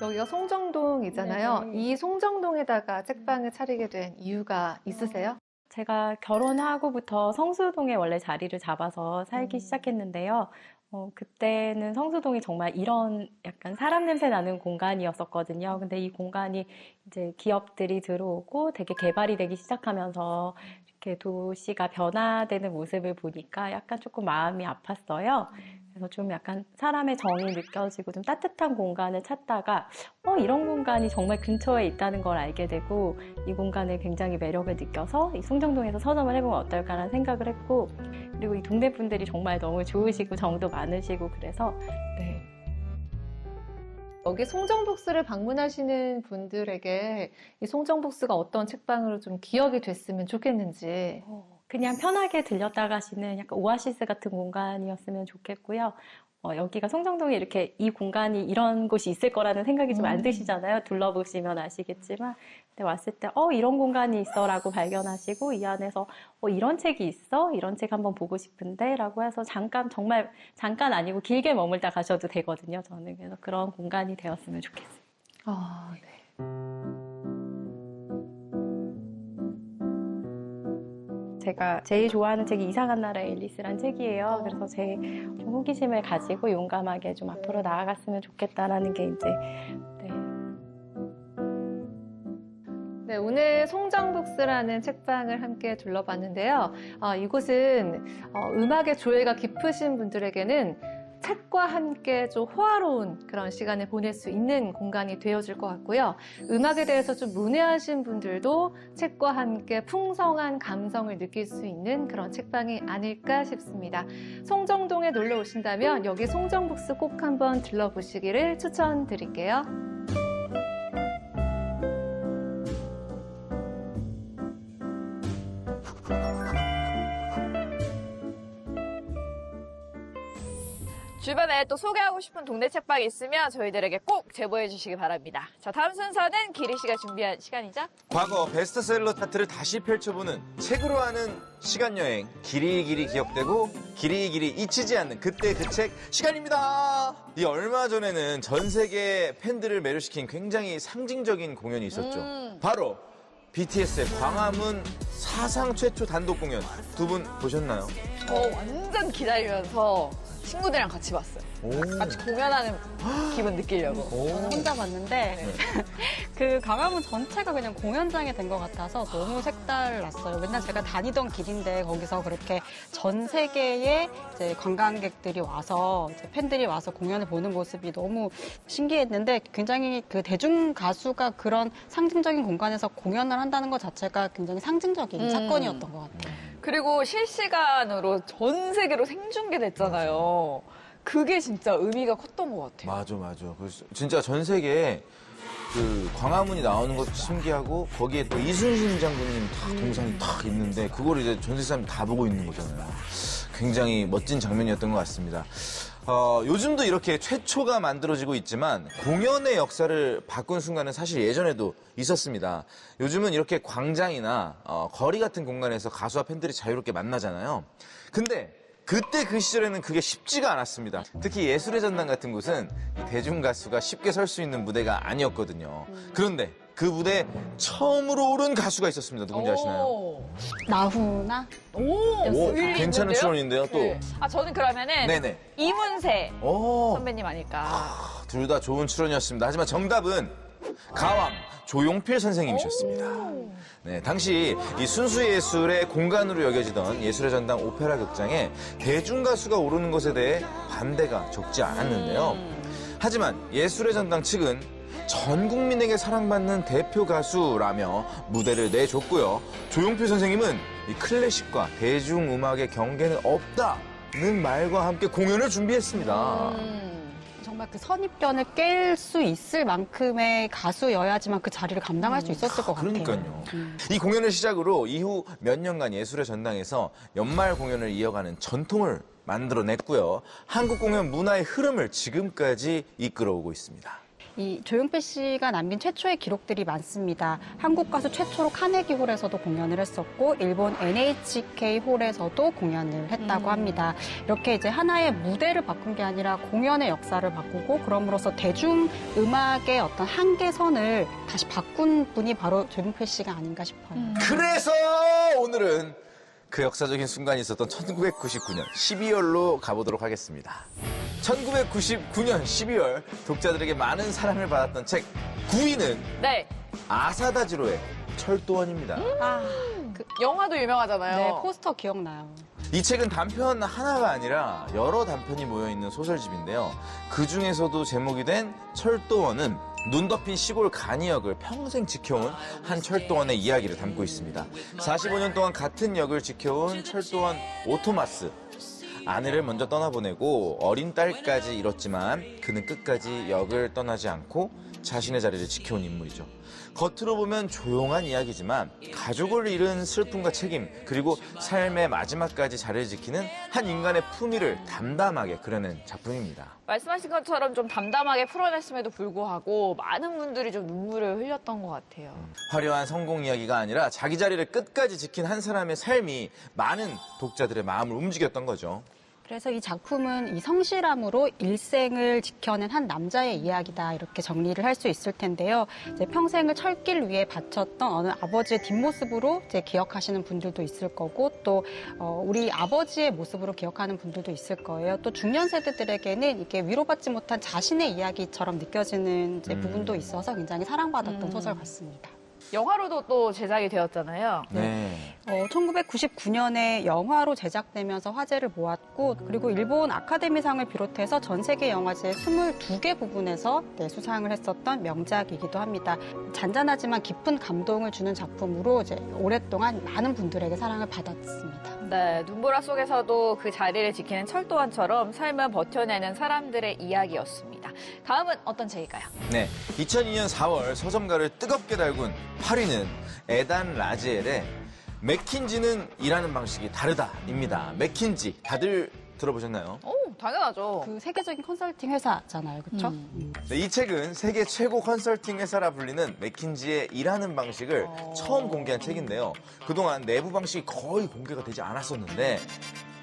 Speaker 5: 여기가 송정동이잖아요.
Speaker 6: 네.
Speaker 5: 이 송정동에다가 책방을 차리게 된 이유가 있으세요?
Speaker 6: 제가 결혼하고부터 성수동에 원래 자리를 잡아서 살기 시작했는데요. 그때는 성수동이 정말 이런 약간 사람 냄새 나는 공간이었었거든요. 근데 이 공간이 이제 기업들이 들어오고 되게 개발이 되기 시작하면서 이렇게 도시가 변화되는 모습을 보니까 약간 조금 마음이 아팠어요. 그래서 좀 약간 사람의 정이 느껴지고 좀 따뜻한 공간을 찾다가 이런 공간이 정말 근처에 있다는 걸 알게 되고 이 공간에 굉장히 매력을 느껴서 이 송정동에서 서점을 해보면 어떨까라는 생각을 했고 그리고 이 동네 분들이 정말 너무 좋으시고 정도 많으시고 그래서 네.
Speaker 5: 여기 송정북스를 방문하시는 분들에게 이 송정북스가 어떤 책방으로 좀 기억이 됐으면 좋겠는지.
Speaker 6: 그냥 편하게 들렸다 가시는 약간 오아시스 같은 공간이었으면 좋겠고요. 여기가 송정동에 이렇게 이 공간이 이런 곳이 있을 거라는 생각이 좀 안 드시잖아요. 둘러보시면 아시겠지만. 근데 왔을 때, 이런 공간이 있어 라고 발견하시고 이 안에서 이런 책이 있어? 이런 책 한번 보고 싶은데? 라고 해서 정말 잠깐 아니고 길게 머물다 가셔도 되거든요. 저는 그래서 그런 공간이 되었으면 좋겠어요.
Speaker 5: 네.
Speaker 6: 제가 제일 좋아하는 책이 이상한 나라의 앨리스란 책이에요. 그래서 제 좀 호기심을 가지고 용감하게 좀 앞으로 나아갔으면 좋겠다라는 게 이제
Speaker 5: 네, 오늘 송정북스라는 책방을 함께 둘러봤는데요. 이곳은 음악의 조예가 깊으신 분들에게는 책과 함께 좀 호화로운 그런 시간을 보낼 수 있는 공간이 되어줄 것 같고요. 음악에 대해서 좀 문외하신 분들도 책과 함께 풍성한 감성을 느낄 수 있는 그런 책방이 아닐까 싶습니다. 송정동에 놀러 오신다면 여기 송정북스 꼭 한번 들러보시기를 추천드릴게요.
Speaker 1: 주변에 또 소개하고 싶은 동네 책방 있으면 저희들에게 꼭 제보해 주시기 바랍니다. 자, 다음 순서는 기리 씨가 준비한 시간이죠?
Speaker 2: 과거 베스트셀러 차트를 다시 펼쳐보는 책으로 하는 시간여행. 길이길이 기억되고 길이길이 잊히지 않는 그때 그 책 시간입니다. 이 얼마 전에는 전 세계 팬들을 매료시킨 굉장히 상징적인 공연이 있었죠. 바로 BTS의 광화문 사상 최초 단독 공연. 두 분 보셨나요?
Speaker 1: 저 완전 기다리면서 친구들이랑 같이 봤어요. 같이 공연하는 기분 느끼려고.
Speaker 3: 저는 혼자 봤는데 그 광화문 전체가 그냥 공연장이 된 것 같아서 너무 색달랐어요. 맨날 제가 다니던 길인데 거기서 그렇게 전 세계의 이제 관광객들이 와서 이제 팬들이 와서 공연을 보는 모습이 너무 신기했는데 굉장히 그 대중 가수가 그런 상징적인 공간에서 공연을 한다는 것 자체가 굉장히 상징적인 사건이었던 것 같아요.
Speaker 1: 그리고 실시간으로 전 세계로 생중계됐잖아요. 그게 진짜 의미가 컸던 것 같아요.
Speaker 2: 맞아. 그래서 진짜 전 세계에 그 광화문이 나오는 것도 신기하고 거기에 또 이순신 장군님 다 동상이 딱 있는데 그걸 이제 전 세계 사람이 다 보고 있는 거잖아요. 굉장히 멋진 장면이었던 것 같습니다. 요즘도 이렇게 최초가 만들어지고 있지만 공연의 역사를 바꾼 순간은 사실 예전에도 있었습니다. 요즘은 이렇게 광장이나 거리 같은 공간에서 가수와 팬들이 자유롭게 만나잖아요. 근데 그때 그 시절에는 그게 쉽지가 않았습니다. 특히 예술의 전당 같은 곳은 대중 가수가 쉽게 설 수 있는 무대가 아니었거든요. 그런데 그 무대에 처음으로 오른 가수가 있었습니다. 누군지 아시나요?
Speaker 3: 나훈아?
Speaker 2: 오,
Speaker 1: 일리
Speaker 2: 괜찮은
Speaker 1: 있는데요?
Speaker 2: 출연인데요, 또.
Speaker 1: 네. 저는 그러면은
Speaker 2: 네네.
Speaker 1: 이문세
Speaker 2: 오,
Speaker 1: 선배님 아닐까.
Speaker 2: 둘 다 좋은 출연이었습니다. 하지만 정답은 가왕 조용필 선생님이셨습니다. 네, 당시 이 순수예술의 공간으로 여겨지던 예술의 전당 오페라 극장에 대중가수가 오르는 것에 대해 반대가 적지 않았는데요. 하지만 예술의 전당 측은 전 국민에게 사랑받는 대표 가수라며 무대를 내줬고요. 조용필 선생님은 이 클래식과 대중음악의 경계는 없다는 말과 함께 공연을 준비했습니다.
Speaker 3: 정말 그 선입견을 깰 수 있을 만큼의 가수여야지만 그 자리를 감당할 수 있었을 것 같아요.
Speaker 2: 그러니까요. 이 공연을 시작으로 이후 몇 년간 예술의 전당에서 연말 공연을 이어가는 전통을 만들어냈고요. 한국 공연 문화의 흐름을 지금까지 이끌어오고 있습니다.
Speaker 3: 이 조용필 씨가 남긴 최초의 기록들이 많습니다. 한국 가수 최초로 카네기 홀에서도 공연을 했었고 일본 NHK 홀에서도 공연을 했다고 합니다. 이렇게 이제 하나의 무대를 바꾼 게 아니라 공연의 역사를 바꾸고 그럼으로써 대중음악의 어떤 한계선을 다시 바꾼 분이 바로 조용필 씨가 아닌가 싶어요.
Speaker 2: 그래서 오늘은 그 역사적인 순간이 있었던 1999년 12월로 가보도록 하겠습니다. 1999년 12월 독자들에게 많은 사랑을 받았던 책 9위는
Speaker 1: 네.
Speaker 2: 아사다 지로의 철도원입니다.
Speaker 1: 그 영화도 유명하잖아요.
Speaker 3: 네, 포스터 기억나요.
Speaker 2: 이 책은 단편 하나가 아니라 여러 단편이 모여있는 소설집인데요. 그 중에서도 제목이 된 철도원은 눈 덮인 시골 간이역을 평생 지켜온 한 철도원의 이야기를 담고 있습니다. 45년 동안 같은 역을 지켜온 철도원 오토마스. 아내를 먼저 떠나보내고 어린 딸까지 잃었지만 그는 끝까지 역을 떠나지 않고 자신의 자리를 지켜온 인물이죠. 겉으로 보면 조용한 이야기지만 가족을 잃은 슬픔과 책임 그리고 삶의 마지막까지 자리를 지키는 한 인간의 품위를 담담하게 그려낸 작품입니다.
Speaker 1: 말씀하신 것처럼 좀 담담하게 풀어냈음에도 불구하고 많은 분들이 좀 눈물을 흘렸던 것 같아요.
Speaker 2: 화려한 성공 이야기가 아니라 자기 자리를 끝까지 지킨 한 사람의 삶이 많은 독자들의 마음을 움직였던 거죠.
Speaker 3: 그래서 이 작품은 이 성실함으로 일생을 지켜낸 한 남자의 이야기다 이렇게 정리를 할 수 있을 텐데요. 이제 평생을 철길 위에 바쳤던 어느 아버지의 뒷모습으로 이제 기억하시는 분들도 있을 거고 또 우리 아버지의 모습으로 기억하는 분들도 있을 거예요. 또 중년 세대들에게는 이게 위로받지 못한 자신의 이야기처럼 느껴지는 이제 부분도 있어서 굉장히 사랑받았던 소설 같습니다.
Speaker 1: 영화로도 또 제작이 되었잖아요.
Speaker 2: 네.
Speaker 3: 1999년에 영화로 제작되면서 화제를 모았고 그리고 일본 아카데미상을 비롯해서 전 세계 영화제 22개 부분에서 수상을 했었던 명작이기도 합니다. 잔잔하지만 깊은 감동을 주는 작품으로 이제 오랫동안 많은 분들에게 사랑을 받았습니다.
Speaker 1: 네, 눈보라 속에서도 그 자리를 지키는 철도원처럼 삶을 버텨내는 사람들의 이야기였습니다. 다음은 어떤 책일까요?
Speaker 2: 네, 2002년 4월 서점가를 뜨겁게 달군 8위는 에단 라지엘의 맥킨지는 일하는 방식이 다르다입니다. 맥킨지 다들 들어보셨나요?
Speaker 1: 당연하죠.
Speaker 3: 그 세계적인 컨설팅 회사잖아요, 그렇죠?
Speaker 2: 네, 이 책은 세계 최고 컨설팅 회사라 불리는 맥킨지의 일하는 방식을 처음 공개한 책인데요. 그동안 내부 방식이 거의 공개가 되지 않았었는데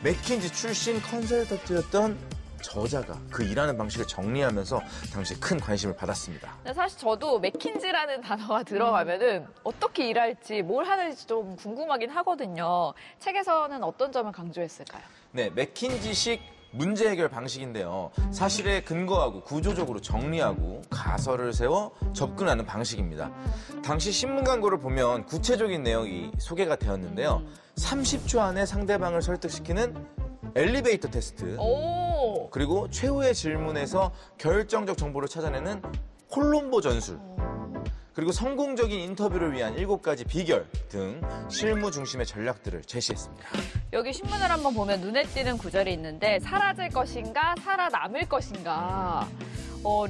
Speaker 2: 맥킨지 출신 컨설턴트였던 저자가 그 일하는 방식을 정리하면서 당시에 큰 관심을 받았습니다.
Speaker 1: 근데 사실 저도 맥킨지라는 단어가 들어가면은 어떻게 일할지 뭘 하는지 좀 궁금하긴 하거든요. 책에서는 어떤 점을 강조했을까요?
Speaker 2: 네, 맥킨지식 문제 해결 방식인데요. 사실에 근거하고 구조적으로 정리하고 가설을 세워 접근하는 방식입니다. 당시 신문 광고를 보면 구체적인 내용이 소개가 되었는데요. 30초 안에 상대방을 설득시키는 엘리베이터 테스트,
Speaker 1: 오!
Speaker 2: 그리고 최후의 질문에서 결정적 정보를 찾아내는 콜롬보 전술, 그리고 성공적인 인터뷰를 위한 7가지 비결 등 실무 중심의 전략들을 제시했습니다.
Speaker 1: 여기 신문을 한번 보면 눈에 띄는 구절이 있는데 사라질 것인가 살아남을 것인가.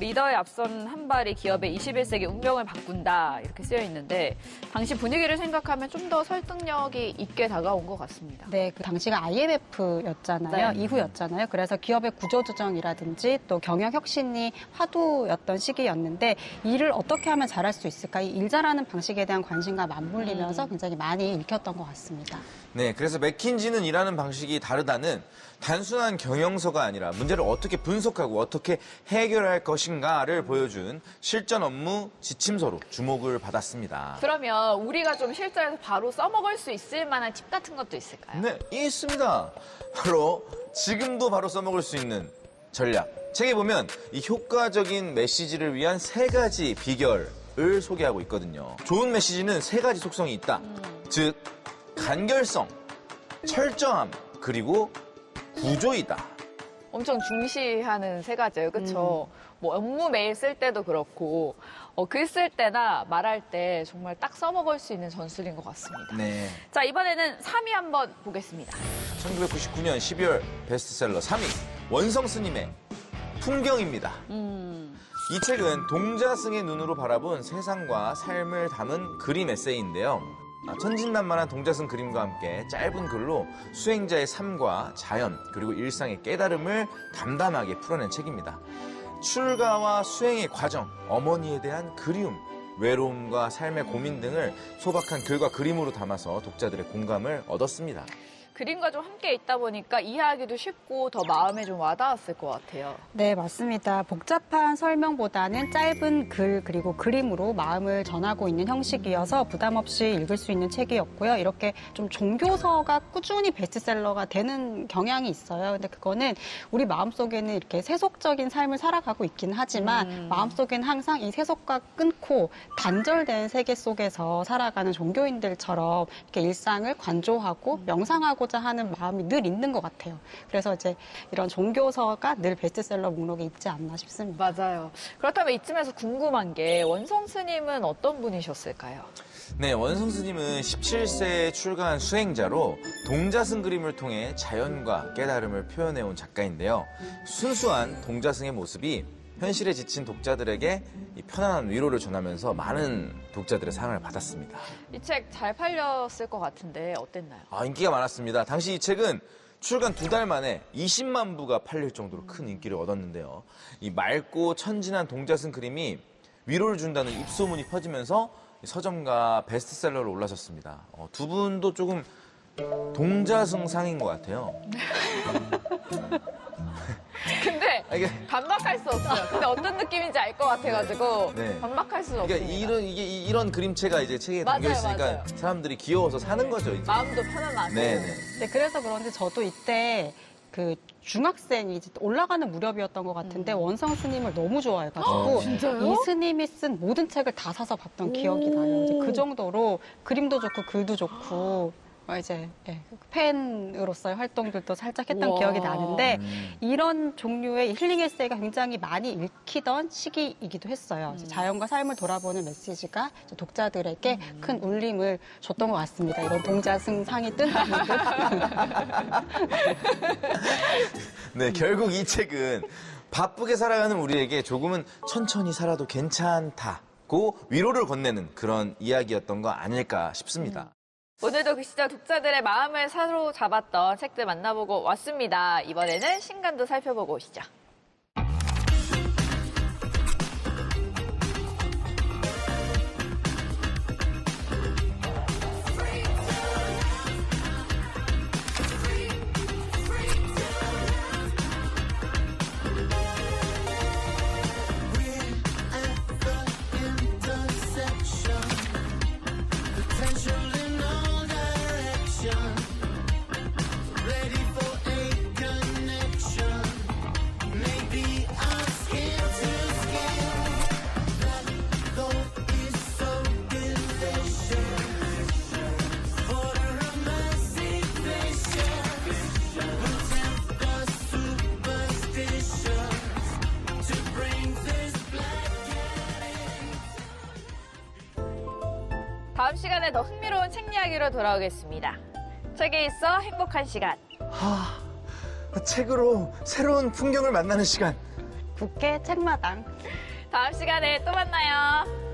Speaker 1: 리더의 앞선 한 발이 기업의 21세기 운명을 바꾼다 이렇게 쓰여 있는데 당시 분위기를 생각하면 좀 더 설득력이 있게 다가온 것 같습니다.
Speaker 3: 네, 그 당시가 IMF였잖아요.
Speaker 1: 네.
Speaker 3: 이후였잖아요. 그래서 기업의 구조조정이라든지 또 경영 혁신이 화두였던 시기였는데 일을 어떻게 하면 잘할 수 있을까? 이 일 잘하는 방식에 대한 관심과 맞물리면서 굉장히 많이 읽혔던 것 같습니다.
Speaker 2: 네, 그래서 맥킨지는 일하는 방식이 다르다는 단순한 경영서가 아니라 문제를 어떻게 분석하고 어떻게 해결할 것인가를 보여준 실전 업무 지침서로 주목을 받았습니다.
Speaker 1: 그러면 우리가 좀 실전에서 바로 써먹을 수 있을 만한 팁 같은 것도 있을까요?
Speaker 2: 네, 있습니다. 바로 지금도 바로 써먹을 수 있는 전략. 책에 보면 이 효과적인 메시지를 위한 3가지 비결을 소개하고 있거든요. 좋은 메시지는 3가지 속성이 있다. 즉, 간결성, 철저함, 그리고 구조이다.
Speaker 1: 엄청 중시하는 3가지예요. 그렇죠? 뭐 업무 메일 쓸 때도 그렇고 글 쓸 때나 말할 때 정말 딱 써먹을 수 있는 전술인 것 같습니다.
Speaker 2: 네.
Speaker 1: 자, 이번에는 3위 한번 보겠습니다.
Speaker 2: 1999년 12월 베스트셀러 3위, 원성스님의 풍경입니다. 이 책은 동자승의 눈으로 바라본 세상과 삶을 담은 그림 에세이인데요. 천진난만한 동자승 그림과 함께 짧은 글로 수행자의 삶과 자연 그리고 일상의 깨달음을 담담하게 풀어낸 책입니다. 출가와 수행의 과정, 어머니에 대한 그리움, 외로움과 삶의 고민 등을 소박한 글과 그림으로 담아서 독자들의 공감을 얻었습니다.
Speaker 1: 그림과 좀 함께 있다 보니까 이해하기도 쉽고 더 마음에 좀 와닿았을 것 같아요.
Speaker 3: 네, 맞습니다. 복잡한 설명보다는 짧은 글 그리고 그림으로 마음을 전하고 있는 형식이어서 부담 없이 읽을 수 있는 책이었고요. 이렇게 좀 종교서가 꾸준히 베스트셀러가 되는 경향이 있어요. 근데 그거는 우리 마음속에는 이렇게 세속적인 삶을 살아가고 있긴 하지만 마음속에는 항상 이 세속과 끊고 단절된 세계 속에서 살아가는 종교인들처럼 이렇게 일상을 관조하고 명상하고 하는 마음이 늘 있는 것 같아요. 그래서 이제 이런 종교서가 늘 베스트셀러 목록에 있지 않나 싶습니다.
Speaker 1: 맞아요. 그렇다면 이쯤에서 궁금한 게 원성 스님은 어떤 분이셨을까요?
Speaker 2: 네, 원성 스님은 17세에 출가한 수행자로 동자승 그림을 통해 자연과 깨달음을 표현해온 작가인데요. 순수한 동자승의 모습이 현실에 지친 독자들에게 이 편안한 위로를 전하면서 많은 독자들의 사랑을 받았습니다.
Speaker 1: 이 책 잘 팔렸을 것 같은데 어땠나요?
Speaker 2: 인기가 많았습니다. 당시 이 책은 출간 2달 만에 20만 부가 팔릴 정도로 큰 인기를 얻었는데요. 이 맑고 천진한 동자승 그림이 위로를 준다는 입소문이 퍼지면서 서점가 베스트셀러로 올라섰습니다. 두 분도 조금 동자승상인 것 같아요.
Speaker 1: 근데 반박할 수 없어요. 근데 어떤 느낌인지 알 것 같아가지고
Speaker 2: 네.
Speaker 1: 반박할 수는
Speaker 2: 그러니까
Speaker 1: 없습니다.
Speaker 2: 이런 그림체가 이제 책에
Speaker 1: 맞아요,
Speaker 2: 담겨 있으니까
Speaker 1: 맞아요.
Speaker 2: 사람들이 귀여워서 사는 거죠, 이제.
Speaker 1: 마음도 편안하고.
Speaker 2: 네네.
Speaker 3: 네, 그래서 그런지 저도 이때 그 중학생이 이제 올라가는 무렵이었던 것 같은데 원성 스님을 너무 좋아해가지고
Speaker 1: 진짜요?
Speaker 3: 이 스님이 쓴 모든 책을 다 사서 봤던 기억이 나요. 이제 그 정도로 그림도 좋고 글도 좋고 이제 팬으로서의 활동들도 살짝 했던
Speaker 1: 우와.
Speaker 3: 기억이 나는데 이런 종류의 힐링 에세이가 굉장히 많이 읽히던 시기이기도 했어요. 이제 자연과 삶을 돌아보는 메시지가 이제 독자들에게 큰 울림을 줬던 것 같습니다. 이런 동자승상이 뜬 부분들.
Speaker 2: 네, 결국 이 책은 바쁘게 살아가는 우리에게 조금은 천천히 살아도 괜찮다고 위로를 건네는 그런 이야기였던 거 아닐까 싶습니다.
Speaker 1: 오늘도 그 시절 독자들의 마음을 사로잡았던 책들 만나보고 왔습니다. 이번에는 신간도 살펴보고 오시죠. 다음 시간에 더 흥미로운 책 이야기로 돌아오겠습니다. 책에 있어 행복한 시간.
Speaker 2: 책으로 새로운 풍경을 만나는 시간.
Speaker 3: 국회 책마당.
Speaker 1: 다음 시간에 또 만나요.